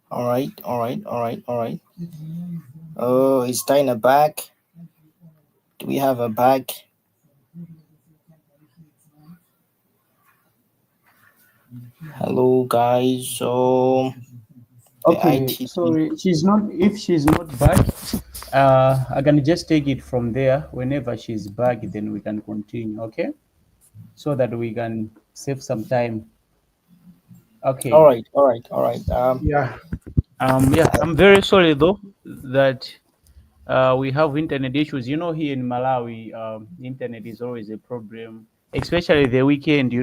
All right. Oh, is Dinah back? Do we have her back? Hello, guys. So, Okay, IT. sorry, she's not. If she's not back, I can just take it from there. Whenever she's back, then we can continue. Okay, so that we can save some time. Okay. All right. Yeah. Yeah. I'm very sorry though that we have internet issues. Here in Malawi, internet is always a problem, especially the weekend.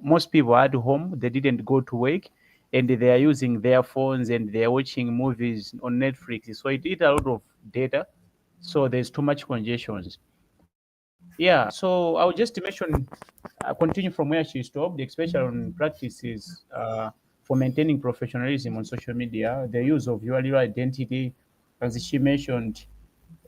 Most people are at home, they didn't go to work, and they are using their phones and they are watching movies on Netflix. So it eats a lot of data. So there's too much congestions. Yeah. So I'll just mention, continue from where she stopped, especially on practices for maintaining professionalism on social media, the use of your real identity, as she mentioned.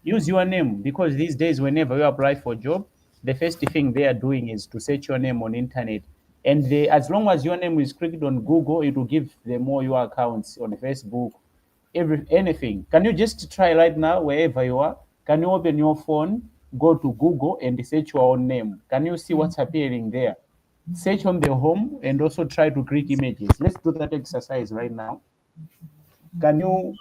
Use your name, because these days whenever you apply for a job, the first thing they are doing is to search your name on internet. And as long as your name is clicked on Google, it will give them all your accounts on Facebook, anything. Can you just try right now, wherever you are? Can you open your phone, go to Google and search your own name? Can you see what's appearing there? Search on the home and also try to click images. Let's do that exercise right now. Can you,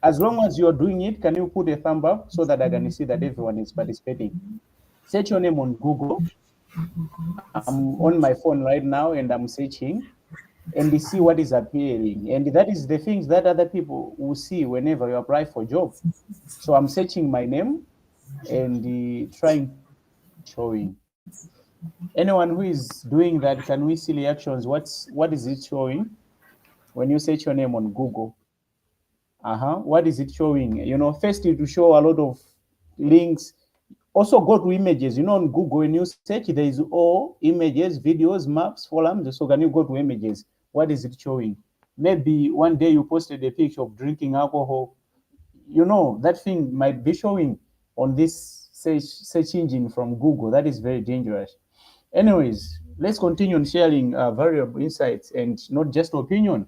as long as you're doing it, can you put a thumb up so that I can see that everyone is participating? Search your name on Google. I'm on my phone right now and I'm searching and see what is appearing. And that is the things that other people will see whenever you apply for job. So I'm searching my name and trying to see what is showing. Anyone who is doing that, can we see reactions? What is it showing when you search your name on Google? What is it showing? First it will show a lot of links. Also go to images. On Google, when you search, there is all images, videos, maps, forums. So can you go to images? What is it showing? Maybe one day you posted a picture of drinking alcohol. That thing might be showing on this search engine from Google. That is very dangerous. Anyways, let's continue on sharing variable insights and not just opinion.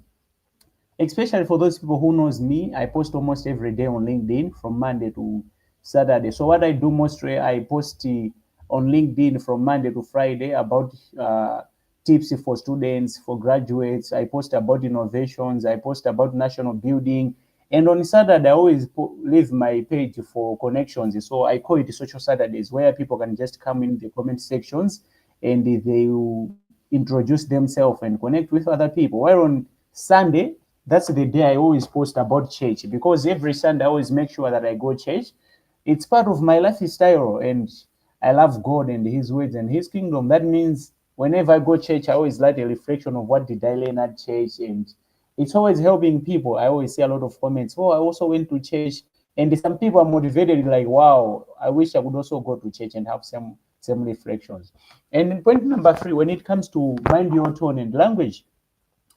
Especially for those people who knows me, I post almost every day on LinkedIn from Monday to Saturday. So what I do mostly, I post on LinkedIn from Monday to Friday about tips for students, for graduates. I post about innovations. I post about national building. And on Saturday, I always leave my page for connections. So I call it Social Saturdays, where people can just come in the comment sections and they will introduce themselves and connect with other people. Where on Sunday, that's the day I always post about church, because every Sunday I always make sure that I go church. It's part of my lifestyle, and I love God and His words and His kingdom. That means whenever I go church, I always like a reflection of what did I learn at church, and it's always helping people. I always see a lot of comments. Oh, I also went to church, and some people are motivated, like, wow, I wish I could also go to church and have some reflections. And point number 3, when it comes to mind your tone and language,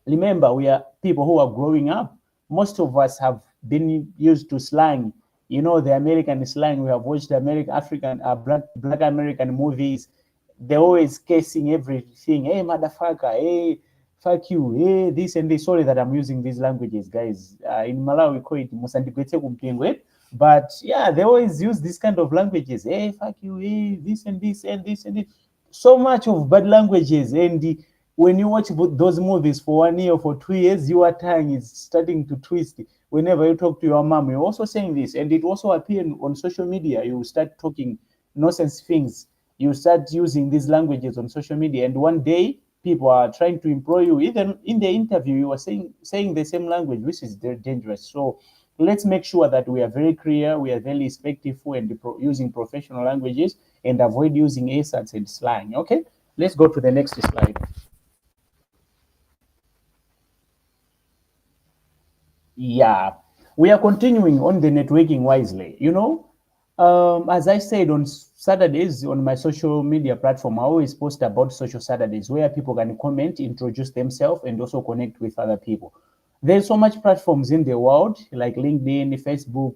Remember, we are people who are growing up. Most of us have been used to slang. You know, the American slang. We have watched the American, African, black American movies. They're always casing everything. Hey, motherfucker. Hey, fuck you. Hey, this and this. Sorry that I'm using these languages, guys. In Malawi, we call it Musandikwete kumpingwe. But yeah, they always use this kind of languages. Hey, fuck you. Hey, this and this and this and this. So much of bad languages. And when you watch those movies for 1 year or for 2 years, your tongue is starting to twist. Whenever you talk to your mom, you're also saying this, and it also appears on social media. You start talking nonsense things. You start using these languages on social media, and one day people are trying to employ you. Even in the interview, you are saying the same language, which is very dangerous. So let's make sure that we are very clear, we are very respectful, and using professional languages, and avoid using ASATs and slang. Okay, let's go to the next slide. Yeah, we are continuing on the networking wisely. You know, as I said on Saturdays on my social media platform, I always post about social Saturdays where people can comment, introduce themselves, and also connect with other people. There's so much platforms in the world like LinkedIn, Facebook.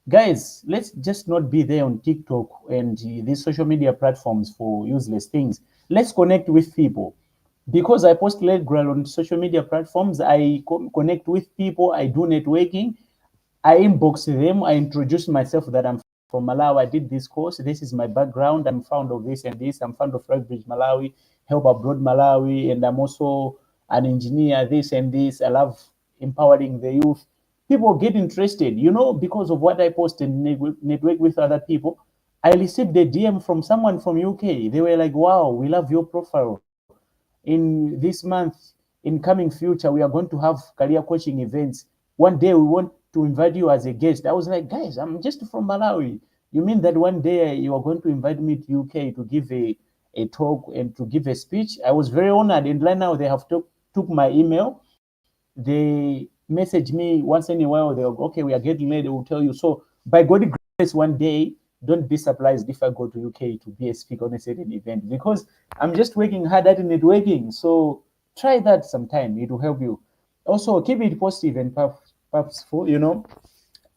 Guys, let's just not be there on TikTok and these social media platforms for useless things. Let's connect with people because I post regular on social media platforms. I connect with people. I do networking. I inbox them. I introduce myself that I'm from Malawi. I did this course. This is my background. I'm fond of this and this. I'm fond of ThriveBridge Malawi, Help Abroad Malawi, and I'm also an engineer. This and this. I love empowering the youth. People get interested, you know, because of what I post and network with other people. I received a DM from someone from UK. They were like, "Wow, we love your profile. In this month, in coming future, we are going to have career coaching events. One day we want to invite you as a guest." I was like, "Guys, I'm just from Malawi. You mean that one day you are going to invite me to UK to give a talk and to give a speech?" I was very honored. And right now they have took my email. They message me once in a while. They'll go, "Okay, we are getting ready. We'll tell you." So by God's grace, one day, don't be surprised if I go to UK to be a speaker on a certain event, because I'm just working hard at networking. So try that sometime. It will help you. Also, keep it positive and purposeful. You know,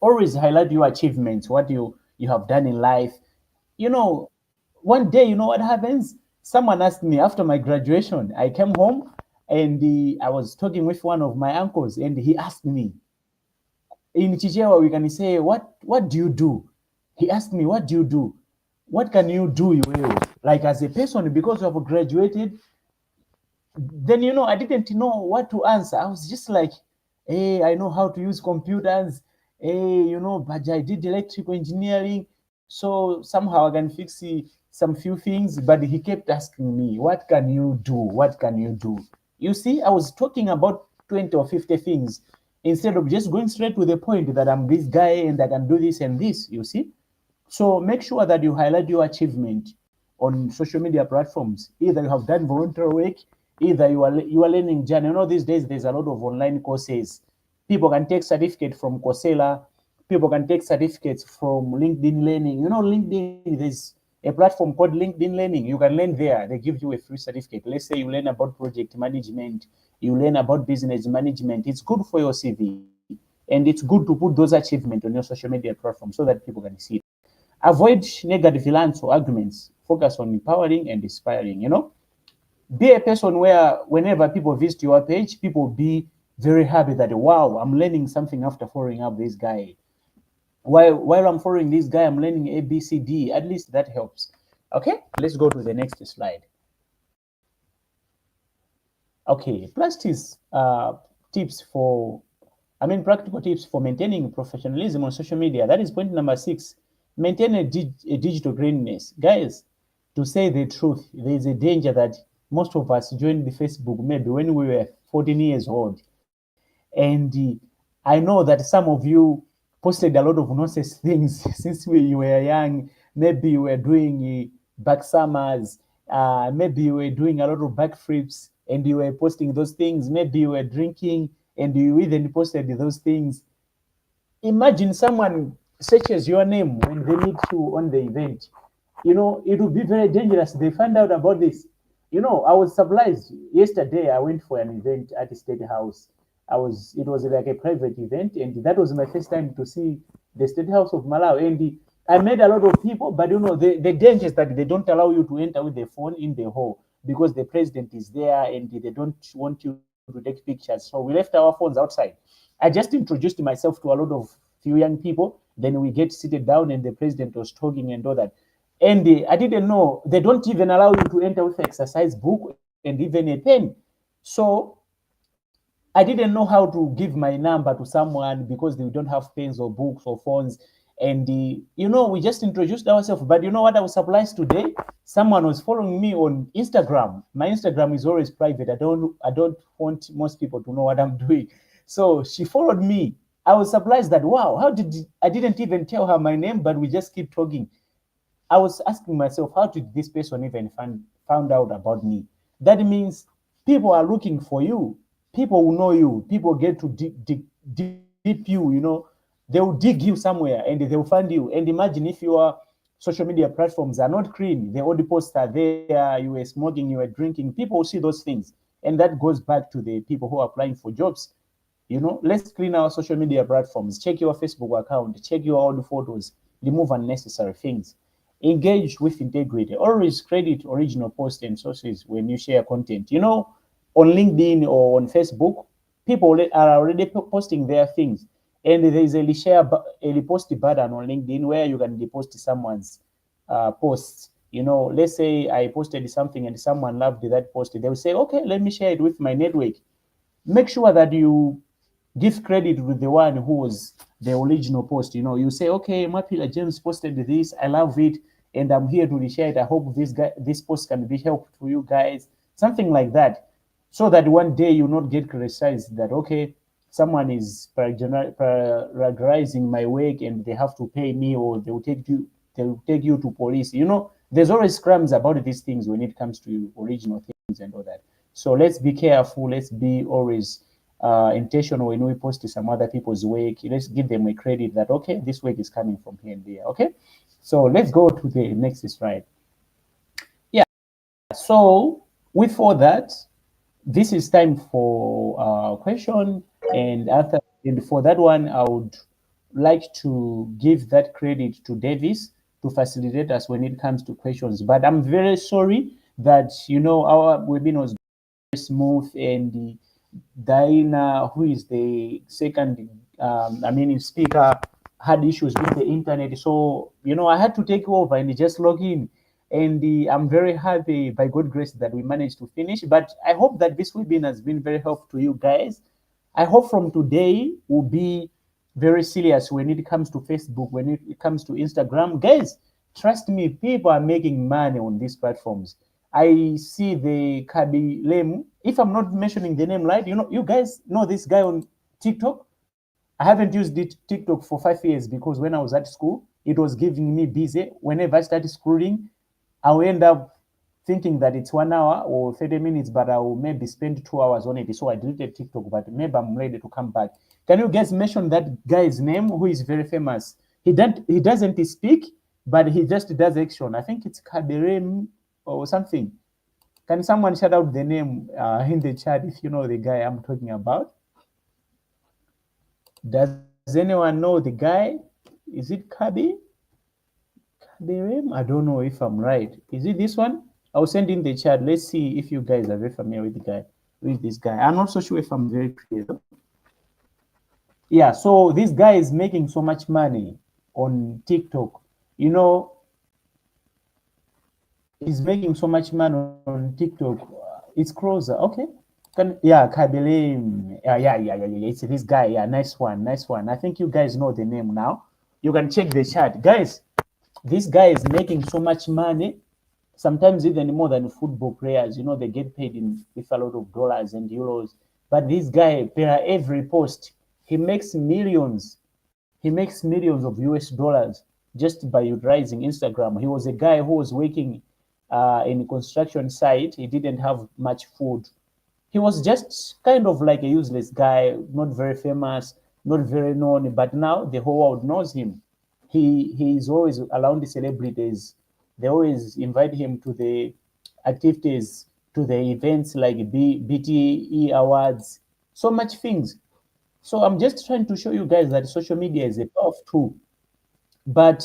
always highlight your achievements, what you have done in life. You know, one day, you know what happens? Someone asked me after my graduation. I came home and I was talking with one of my uncles, and he asked me, in Chichewa, we can say, what do you do? He asked me, "What do you do? What can you do, you will?" Like as a person, because you have graduated, then you know I didn't know what to answer. I was just like, "Hey, I know how to use computers. Hey, you know, but I did electrical engineering, so somehow I can fix some few things." But he kept asking me, "What can you do? What can you do?" You see, I was talking about 20 or 50 things instead of just going straight to the point that I'm this guy and I can do this and this. You see, so make sure that you highlight your achievement on social media platforms. Either you have done voluntary work, either you are learning journey. You know, these days there's a lot of online courses. People can take certificate from Coursera. People can take certificates from LinkedIn Learning. You know, LinkedIn, there's a platform called LinkedIn Learning. You can learn there. They give you a free certificate. Let's say you learn about project management, you learn about business management. It's good for your CV, and it's good to put those achievements on your social media platform so that people can see it. Avoid negative rants or arguments. Focus on empowering and inspiring. You know, be a person where whenever people visit your page, people be very happy that, "Wow, I'm learning something after following up this guy. While I'm following this guy, I'm learning A, B, C, D." At least that helps. Okay, let's go to the next slide. Okay, practical tips for maintaining professionalism on social media. That is point number 6. Maintain a digital greenness. Guys, to say the truth, there is a danger that most of us joined the Facebook maybe when we were 14 years old. And I know that some of you posted a lot of nonsense things since you were young. Maybe you were doing back summers, maybe you were doing a lot of backflips and you were posting those things. Maybe you were drinking and you even posted those things. Imagine someone searches your name when they meet you on the event. You know, it would be very dangerous. They find out about this. You know, I was surprised. Yesterday, I went for an event at the State House. It was like a private event, and that was my first time to see the State House of Malawi. And I met a lot of people, but you know, the danger is that they don't allow you to enter with the phone in the hall because the president is there and they don't want you to take pictures. So we left our phones outside. I just introduced myself to a lot of few young people. Then we get seated down, and the president was talking and all that. And I didn't know they don't even allow you to enter with exercise book and even a pen. So I didn't know how to give my number to someone because they don't have pens or books or phones. And you know, we just introduced ourselves. But you know what? I was surprised today. Someone was following me on Instagram. My Instagram is always private. I don't want most people to know what I'm doing. So she followed me. I was surprised that wow, I didn't even tell her my name, but we just keep talking. I was asking myself, how did this person even found out about me? That means people are looking for you. People will know you. People get to deep you. You know, they will dig you somewhere and they will find you. And imagine if your social media platforms are not clean, the old posts are there, you were smoking, you were drinking. People will see those things, and that goes back to the people who are applying for jobs. You know, let's clean our social media platforms. Check your Facebook account, check your old photos, remove unnecessary things. Engage with integrity. Always credit original posts and sources when you share content. You know, on LinkedIn or on Facebook, people are already posting their things. And there is a repost button on LinkedIn where you can repost someone's posts. You know, let's say I posted something and someone loved that post. They will say, okay, let me share it with my network. Make sure that you give credit to the one who was the original post. You know, you say, okay, Mapila James posted this, I love it, and I'm here to reshare it. I hope this post can be helpful to you guys, something like that, so that one day you not get criticized that okay, someone is plagiarizing my work and they have to pay me, or they will take you to police. You know, there's always crimes about these things when it comes to original things and all that. So let's be careful. Let's be always intentional when we post some other people's work. Let's give them a credit that okay, this work is coming from here and there. Okay, so let's go to the next slide. Yeah. So with all that, this is time for question and answer. And for that one, I would like to give that credit to Davis to facilitate us when it comes to questions. But I'm very sorry that you know our webinar was very smooth, and Diana, who is the second, speaker, had issues with the internet. So, you know, I had to take over and just log in. And I'm very happy by God's grace that we managed to finish. But I hope that this webinar has been very helpful to you guys. I hope from today we'll be very serious when it comes to Facebook, when it comes to Instagram. Guys, trust me, people are making money on these platforms. I see the Kabi Lem. If I'm not mentioning the name right, you know, you guys know this guy on TikTok. I haven't used TikTok for 5 years because when I was at school, it was giving me busy. Whenever I started scrolling, I will end up thinking that it's 1 hour or 30 minutes, but I will maybe spend 2 hours on it. So I deleted TikTok, but maybe I'm ready to come back. Can you guys mention that guy's name who is very famous? He doesn't speak, but he just does action. I think it's Kaberem or something. Can someone shout out the name in the chat if you know the guy I'm talking about? Does anyone know the guy? Is it Kabi? Kabirim? I don't know if I'm right. Is it this one? I'll send in the chat. Let's see if you guys are very familiar with the guy, with this guy. I'm not so sure if I'm very clear though. Yeah, so this guy is making so much money on TikTok. You know, he's making so much money on TikTok. It's closer. Okay. Kabilim. Yeah. It's this guy. Yeah, nice one. I think you guys know the name now. You can check the chat. Guys, this guy is making so much money, sometimes even more than football players. You know, they get paid with a lot of dollars and euros. But this guy, per every post, he makes millions. He makes millions of US dollars just by utilizing Instagram. He was a guy who was working in a construction site. He didn't have much food. He was just kind of like a useless guy, not very famous, not very known, but now the whole world knows him. He is always around the celebrities. They always invite him to the activities to the events like BTE awards, so much things. So I'm just trying to show you guys that social media is a powerful tool. But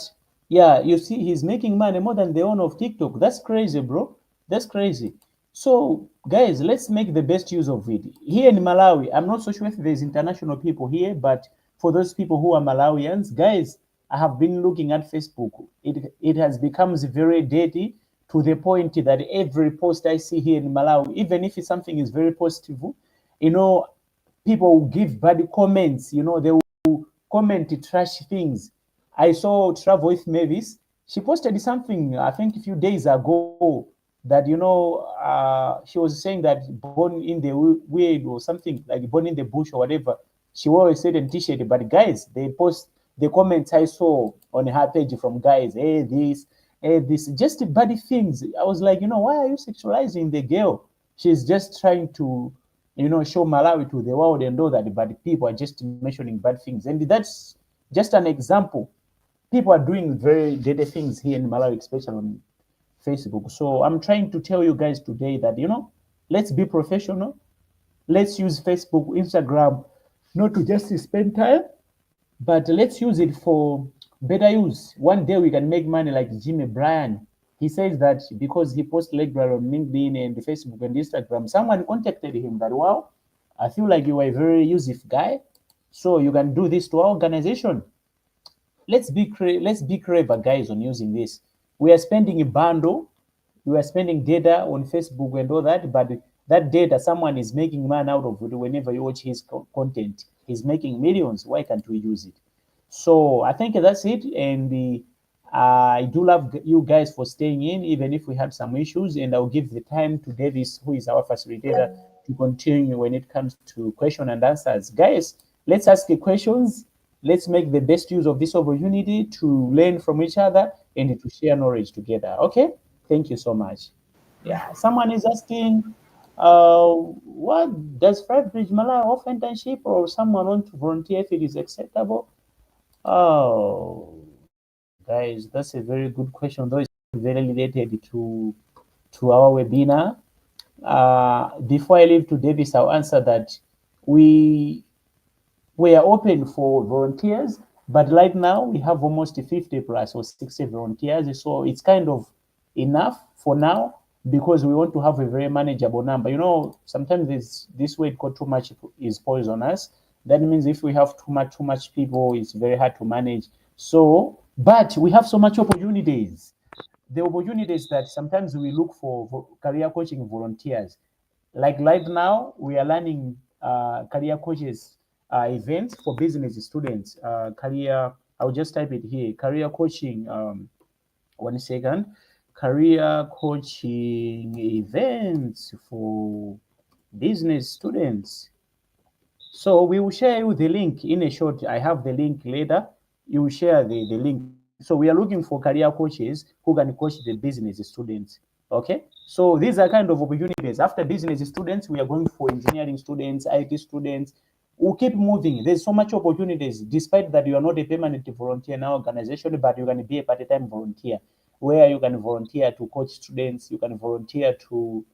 yeah, you see, he's making money more than the owner of TikTok. That's crazy, bro. That's crazy. So, guys, let's make the best use of it. Here in Malawi, I'm not so sure if there's international people here, but for those people who are Malawians, guys, I have been looking at Facebook. It has become very dirty to the point that every post I see here in Malawi, even if something is very positive, you know, people will give bad comments. You know, they will comment trash things. I saw Travel with Mavis. She posted something, I think, a few days ago that, she was saying that born in the weird or something, like born in the bush or whatever. She wore a certain t-shirt, but guys, they post the comments I saw on her page from guys, hey, this, just bad things. I was like, why are you sexualizing the girl? She's just trying to, show Malawi to the world and all that, but people are just mentioning bad things. And that's just an example. People are doing very dirty things here in Malawi, especially on Facebook. So I'm trying to tell you guys today that, let's be professional. Let's use Facebook, Instagram, not to just spend time, but let's use it for better use. One day we can make money like Jimmy Bryan. He says that because he posts regularly on LinkedIn and Facebook and Instagram, someone contacted him that, wow, I feel like you are a very useful guy, so you can do this to our organization. Let's be clever, guys, on using this. We are spending a bundle, we are spending data on Facebook and all that, but that data, someone is making money out of it. Whenever you watch his content, he's making millions. Why can't we use it? So I think that's it. And I do love you guys for staying in, even if we had some issues. And I'll give the time to Davis, who is our facilitator, to continue when it comes to question and answers. Guys, let's ask the questions. Let's make the best use of this opportunity to learn from each other and to share knowledge together. Okay? Thank you so much. Yeah, someone is asking, what does ThriveBridge Malawi offer internship, or someone want to volunteer if it is acceptable? Oh, guys, that's a very good question. Though it's very related to our webinar. Before I leave to Davis, I'll answer that we are open for volunteers, but right now we have almost 50 plus or 60 volunteers. So it's kind of enough for now because we want to have a very manageable number. Sometimes this word called too much is poisonous. That means if we have too much people, it's very hard to manage. So, but we have so much opportunities. The opportunities that sometimes we look for career coaching volunteers. Like right now, we are learning career coaches events for business students. I'll just type it here. Career coaching. 1 second. Career coaching events for business students. So we will share you the link in a short. I have the link later. You will share the link. So we are looking for career coaches who can coach the business students. Okay. So these are kind of opportunities. After business students, we are going for engineering students, IT students. We'll keep moving. There's so much opportunities, despite that you are not a permanent volunteer in our organization, but you can be a part-time volunteer where you can volunteer to coach students. You can volunteer to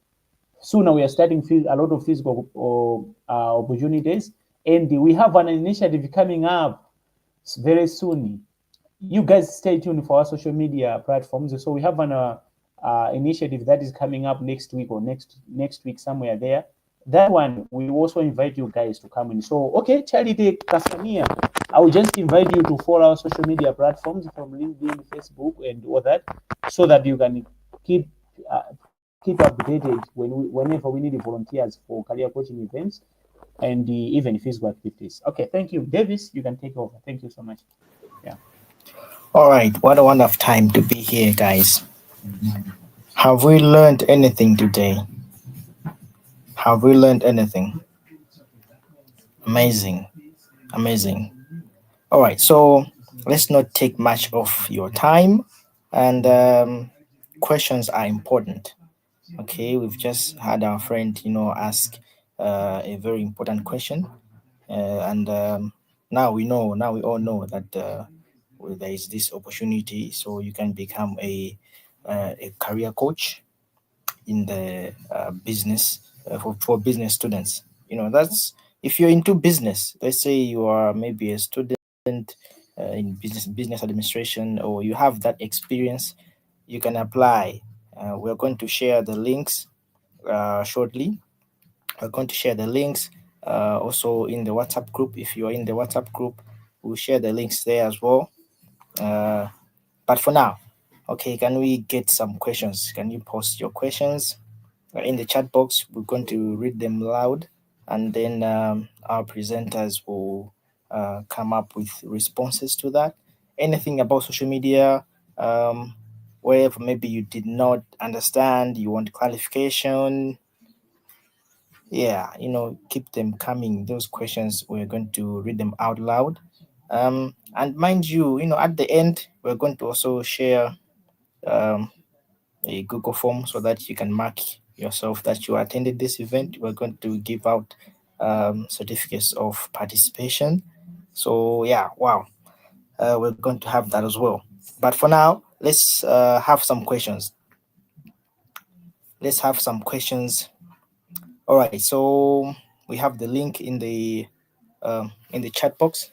Soon we are starting a lot of physical opportunities, and we have an initiative coming up very soon. You guys stay tuned for our social media platforms. So we have an initiative that is coming up next week or next week somewhere there. That one we also invite you guys to come in. So okay, Charity Kasania, I will just invite you to follow our social media platforms from LinkedIn, Facebook, and all that, so that you can keep updated whenever we need volunteers for career coaching events and even physical activities. Okay, thank you. Davis, you can take over. Thank you so much. Yeah. All right, what a wonderful time to be here, guys. Have we learned anything today? Have we learned anything? Amazing. All right, so let's not take much of your time, and questions are important. Okay, we've just had our friend, ask a very important question, and now we all know that there is this opportunity, so you can become a career coach. in the business for business students. That's if you're into business. Let's say you are maybe a student in business administration, or you have that experience, you can apply. We're going to share the links shortly. We're going to share the links also in the WhatsApp group. If you are in the WhatsApp group, we'll share the links there as well. But for now, okay, can we get some questions? Can you post your questions in the chat box? We're going to read them loud, and then our presenters will come up with responses to that. Anything about social media, wherever maybe you did not understand, you want clarification. Yeah, keep them coming. Those questions, we're going to read them out loud. And mind you, at the end, we're going to also share a Google form so that you can mark yourself that you attended this event. We're going to give out certificates of participation. So yeah, wow, we're going to have that as well. But for now, let's have some questions. Let's have some questions. All right, so we have the link in the chat box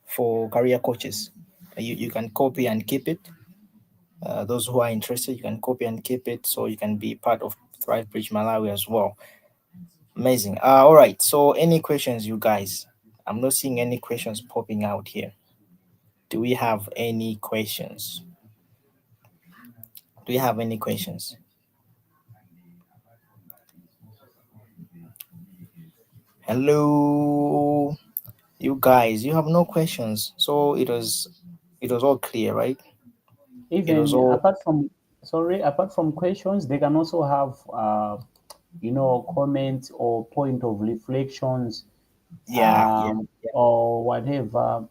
for career coaches. You can copy and keep it. Those who are interested, you can copy and keep it so you can be part of ThriveBridge Malawi as well. Amazing. All right. So any questions, you guys? I'm not seeing any questions popping out here. Do we have any questions? Do you have any questions? Hello, you guys. You have no questions. So it was all clear, right? Even apart from questions, they can also have comments or point of reflections, or whatever.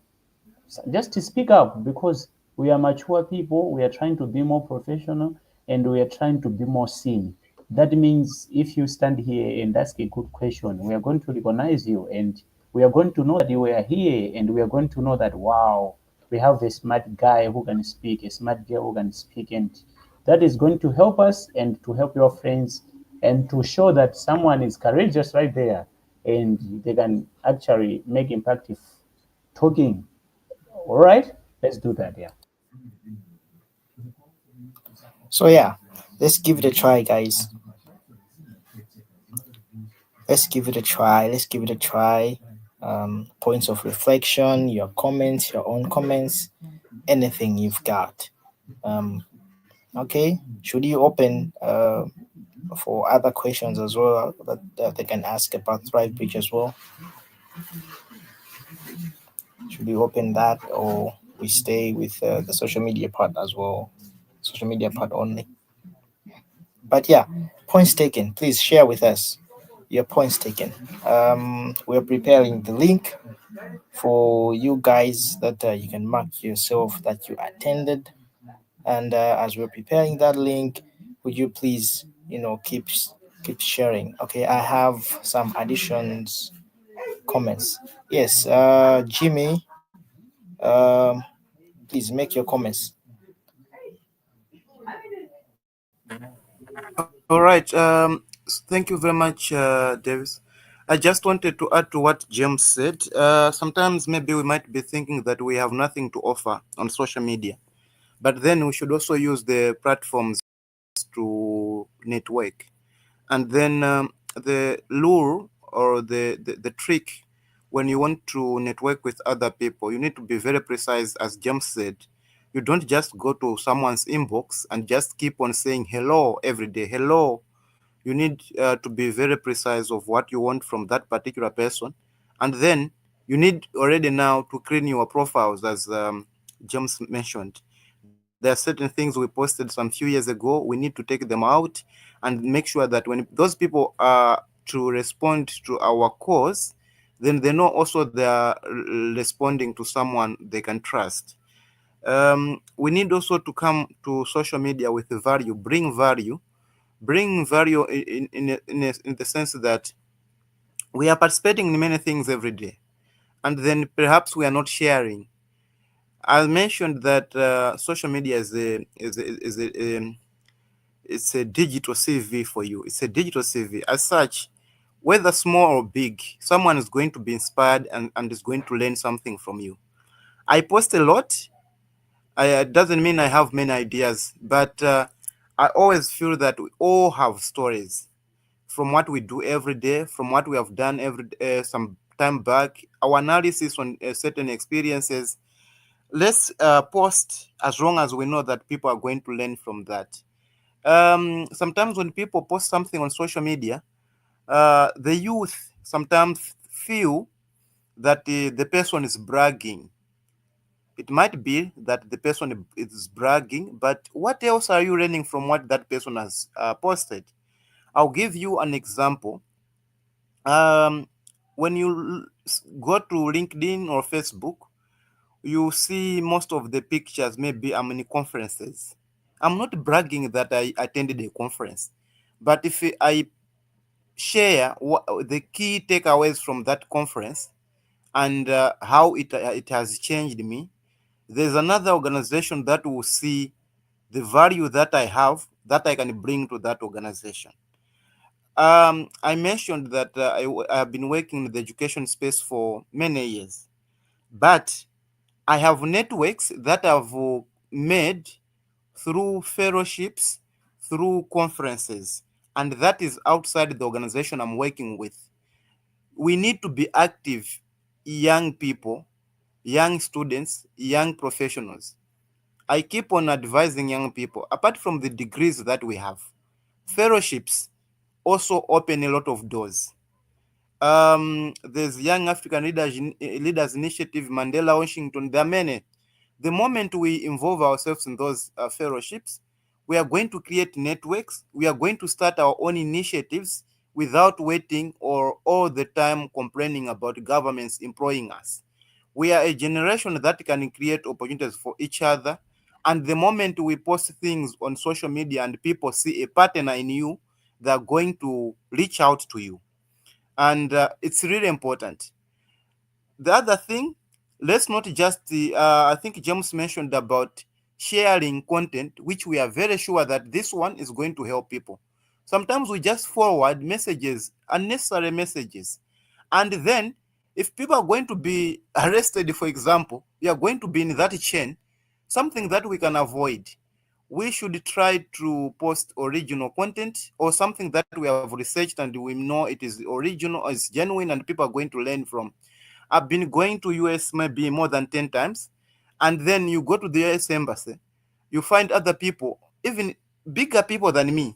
Just to speak up, because we are mature people. We are trying to be more professional, and we are trying to be more seen. That means if you stand here and ask a good question, we are going to recognize you, and we are going to know that you are here, and we are going to know that, wow, we have a smart guy who can speak, a smart girl who can speak, and that is going to help us and to help your friends, and to show that someone is courageous right there, and they can actually make impact if talking. All right, let's do that. Yeah. So yeah, let's give it a try, guys. Let's give it a try. Let's give it a try. Points of reflection, your comments, your own comments, anything you've got. Okay, should you open for other questions as well that they can ask about ThriveBridge as well? Should we open that, or we stay with the social media part as well? Social media part only. But yeah, points taken. Please share with us your points taken. We're preparing the link for you guys that you can mark yourself that you attended. And as we're preparing that link, would you please, keep sharing? Okay, I have some additions, comments. Yes, Jimmy, please make your comments. All right. Thank you very much, Davis. I just wanted to add to what James said. Sometimes maybe we might be thinking that we have nothing to offer on social media, but then we should also use the platforms to network. And then the lure or the trick when you want to network with other people, you need to be very precise, as James said. You don't just go to someone's inbox and just keep on saying hello every day. Hello. You need to be very precise of what you want from that particular person. And then you need already now to clean your profiles, as James mentioned. There are certain things we posted some few years ago. We need to take them out and make sure that when those people are to respond to our cause, then they know also they are responding to someone they can trust. We need also to come to social media with value, bring value in the sense that we are participating in many things every day, and then perhaps we are not sharing. I mentioned that social media is a It's a digital CV for you. It's a digital CV. As such, whether small or big, someone is going to be inspired and is going to learn something from you. I post a lot. It doesn't mean I have many ideas, but I always feel that we all have stories from what we do every day, from what we have done some time back, our analysis on certain experiences. Let's post as long as we know that people are going to learn from that. Sometimes when people post something on social media, the youth sometimes feel that the person is bragging. It might be that the person is bragging, but what else are you learning from what that person has posted? I'll give you an example. When you go to LinkedIn or Facebook, you see most of the pictures. Maybe I'm in conferences. I'm not bragging that I attended a conference, but if I share the key takeaways from that conference and how it has changed me, there's another organization that will see the value that I have that I can bring to that organization. I mentioned that I have been working in the education space for many years, but I have networks that I've made through fellowships, through conferences, and that is outside the organization I'm working with. We need to be active, young people, young students, young professionals. I keep on advising young people, apart from the degrees that we have, fellowships also open a lot of doors. There's Young African Leaders Initiative, Mandela Washington. There are many. The moment we involve ourselves in those fellowships, we are going to create networks. We are going to start our own initiatives without waiting or all the time complaining about governments employing us. We are a generation that can create opportunities for each other. And the moment we post things on social media and people see a pattern in you, they're going to reach out to you. And it's really important. The other thing, let's not just, I think James mentioned about sharing content, which we are very sure that this one is going to help people. Sometimes we just forward messages, unnecessary messages. And then if people are going to be arrested, for example, we are going to be in that chain, something that we can avoid. We should try to post original content or something that we have researched and we know it is original, it's genuine, and people are going to learn from. I've been going to US maybe more than 10 times, and then you go to the US embassy, you find other people, even bigger people than me,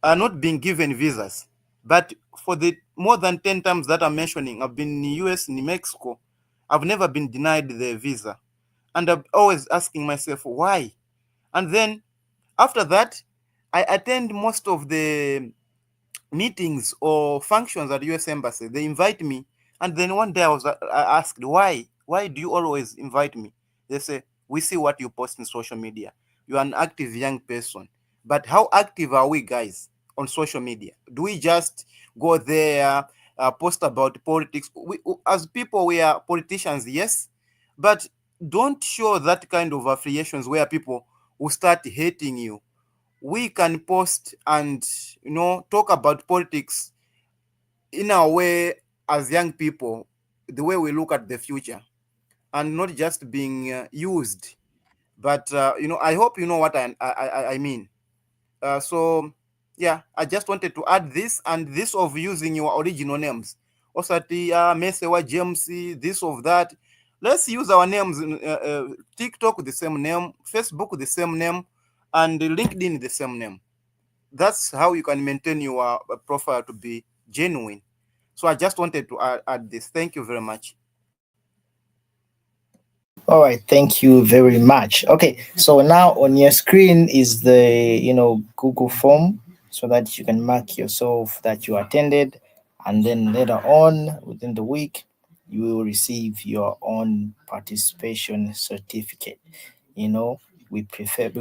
are not being given visas. But for the more than 10 times that I'm mentioning, I've been in US, in Mexico, I've never been denied the visa. And I'm always asking myself, why? And then after that, I attend most of the meetings or functions at US Embassy. They invite me. And then one day I asked, why? Why do you always invite me? They say, we see what you post in social media. You're an active young person. But how active are we guys on social media? Do we just go there, post about politics? As people, we are politicians, yes, but don't show that kind of affiliations where people will start hating you. We can post and talk about politics in our way as young people, the way we look at the future, and not just being used. But I hope you know what I mean. So yeah, I just wanted to add this, and this of using your original names. Osati, Mesewa, James, this of that. Let's use our names in TikTok the same name, Facebook the same name, and LinkedIn the same name. That's how you can maintain your profile to be genuine. So I just wanted to add this. Thank you very much. All right, thank you very much. Okay, so now on your screen is the Google form so that you can mark yourself that you attended, and then later on within the week you will receive your own participation certificate. We prepared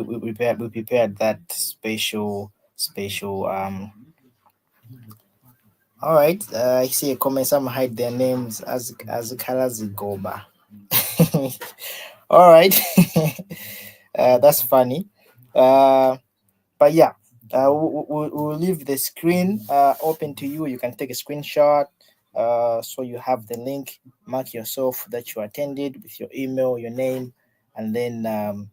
that special. All right, I see a comment. Some hide their names as Karazigoba. All right. That's funny. But yeah, We'll leave the screen open to you. You can take a screenshot, so you have the link. Mark yourself that you attended with your email, your name, and then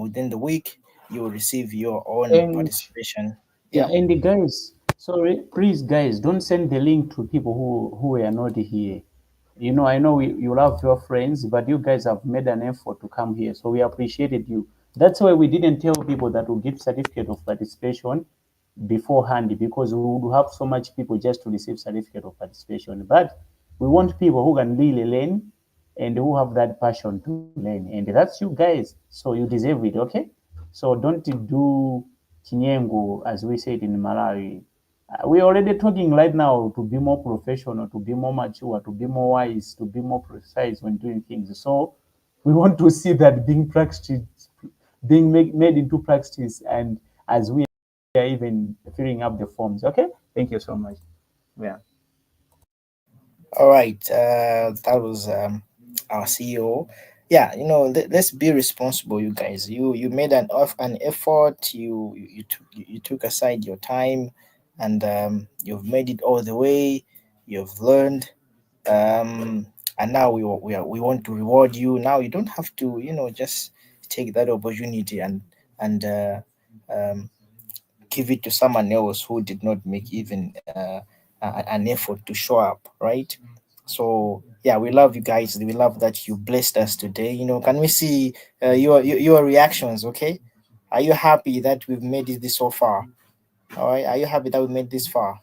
within the week you will receive your own And participation. yeah, Yeah. and the guys, sorry, please, guys, don't send the link to people who are not here. You know, I know you love your friends, but you guys have made an effort to come here, so we appreciated you. That's why we didn't tell people that we give certificate of participation beforehand, because we would have so much people just to receive certificate of participation. But we want people who can really learn and who have that passion to learn, and that's you guys. So you deserve it, okay? So don't do chinyengo, as we said in Malawi. We're already talking right now to be more professional, to be more mature, to be more wise, to be more precise when doing things. So we want to see that being practiced, being made into practice, and as we are even filling up the forms. Okay, thank you so much. Yeah. All right. That was our CEO. Yeah, let's be responsible, you guys. You made an effort. You took aside your time, and you've made it all the way. You've learned, and now we want to reward you. Now you don't have to, just take that opportunity and um, give it to someone else who did not make even an effort to show up, right? So yeah, we love you guys. We love that you blessed us today. Can we see your reactions? Okay, are you happy that we've made it this so far? All right, are you happy that we made this far?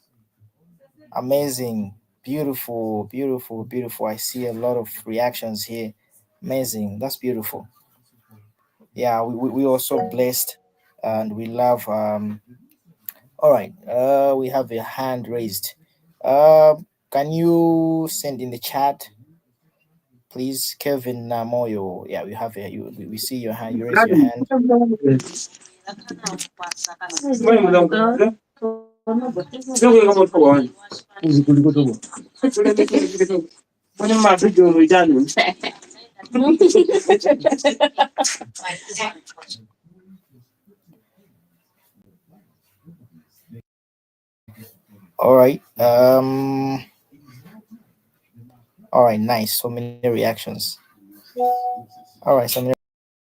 Amazing, beautiful, beautiful, beautiful. I see a lot of reactions here. Amazing, that's beautiful. Yeah, we also blessed, and we love. All right, we have a hand raised. Can you send in the chat, please, Kevin Namoyo? Yeah, we have we see your hand. You raise your hand. All right. All right. Nice. So many reactions. All right. So many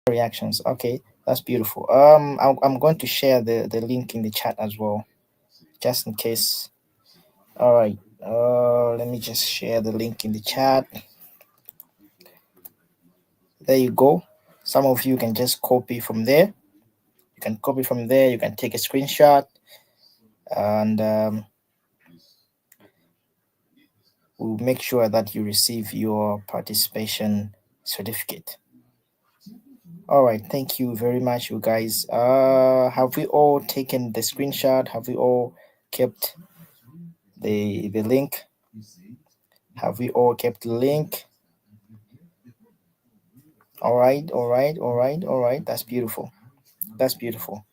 reactions. Okay, that's beautiful. I'm going to share the link in the chat as well, just in case. All right. Let me just share the link in the chat. There you go. Some of you can just copy from there. You can copy from there. You can take a screenshot, and we'll make sure that you receive your participation certificate. All right. Thank you very much, you guys. Have we all taken the screenshot? Have we all kept the link? Have we all kept the link? All right, all right, all right, all right. That's beautiful. That's beautiful.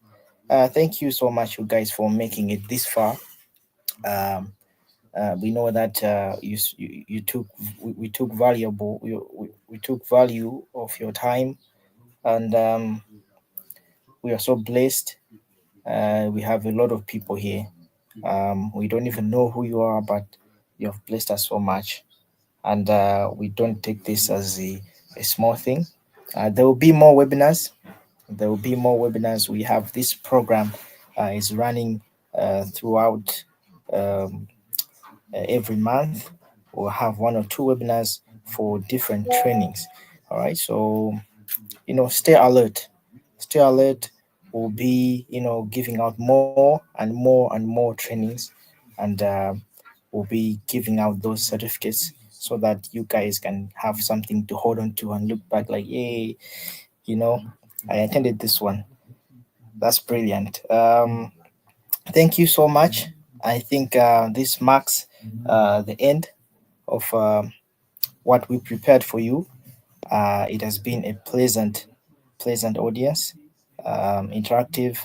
Thank you so much, you guys, for making it this far. Um, we know that you took we took valuable we took value of your time, and we are so blessed. We have a lot of people here. We don't even know who you are, but you have blessed us so much, and we don't take this as a small thing. There will be more webinars. There will be more webinars. We have this program is running throughout every month. We'll have one or two webinars for different trainings. All right, so stay alert. Stay alert. We'll be giving out more and more and more trainings, and we'll be giving out those certificates so that you guys can have something to hold on to and look back like, hey, I attended this one. That's brilliant. Thank you so much. I think this marks the end of what we prepared for you. It has been a pleasant audience, interactive,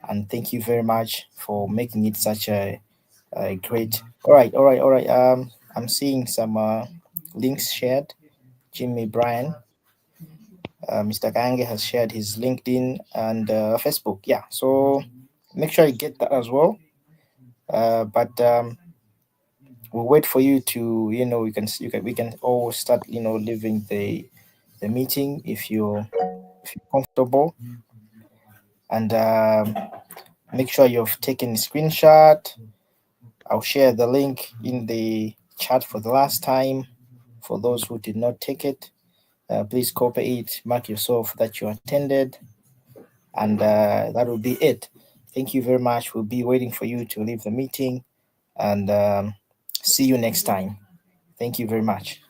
and thank you very much for making it such a great. All right, all right, all right. I'm seeing some links shared. Jimmy Bryan, Mr. Kange has shared his LinkedIn and Facebook. Yeah, so make sure you get that as well. But we'll wait for you to, we can all start, leaving the meeting if you're comfortable, and make sure you've taken a screenshot. I'll share the link in the chat for the last time. For those who did not take it, please copy it, mark yourself that you attended, and that will be it. Thank you very much. We'll be waiting for you to leave the meeting, and see you next time. Thank you very much.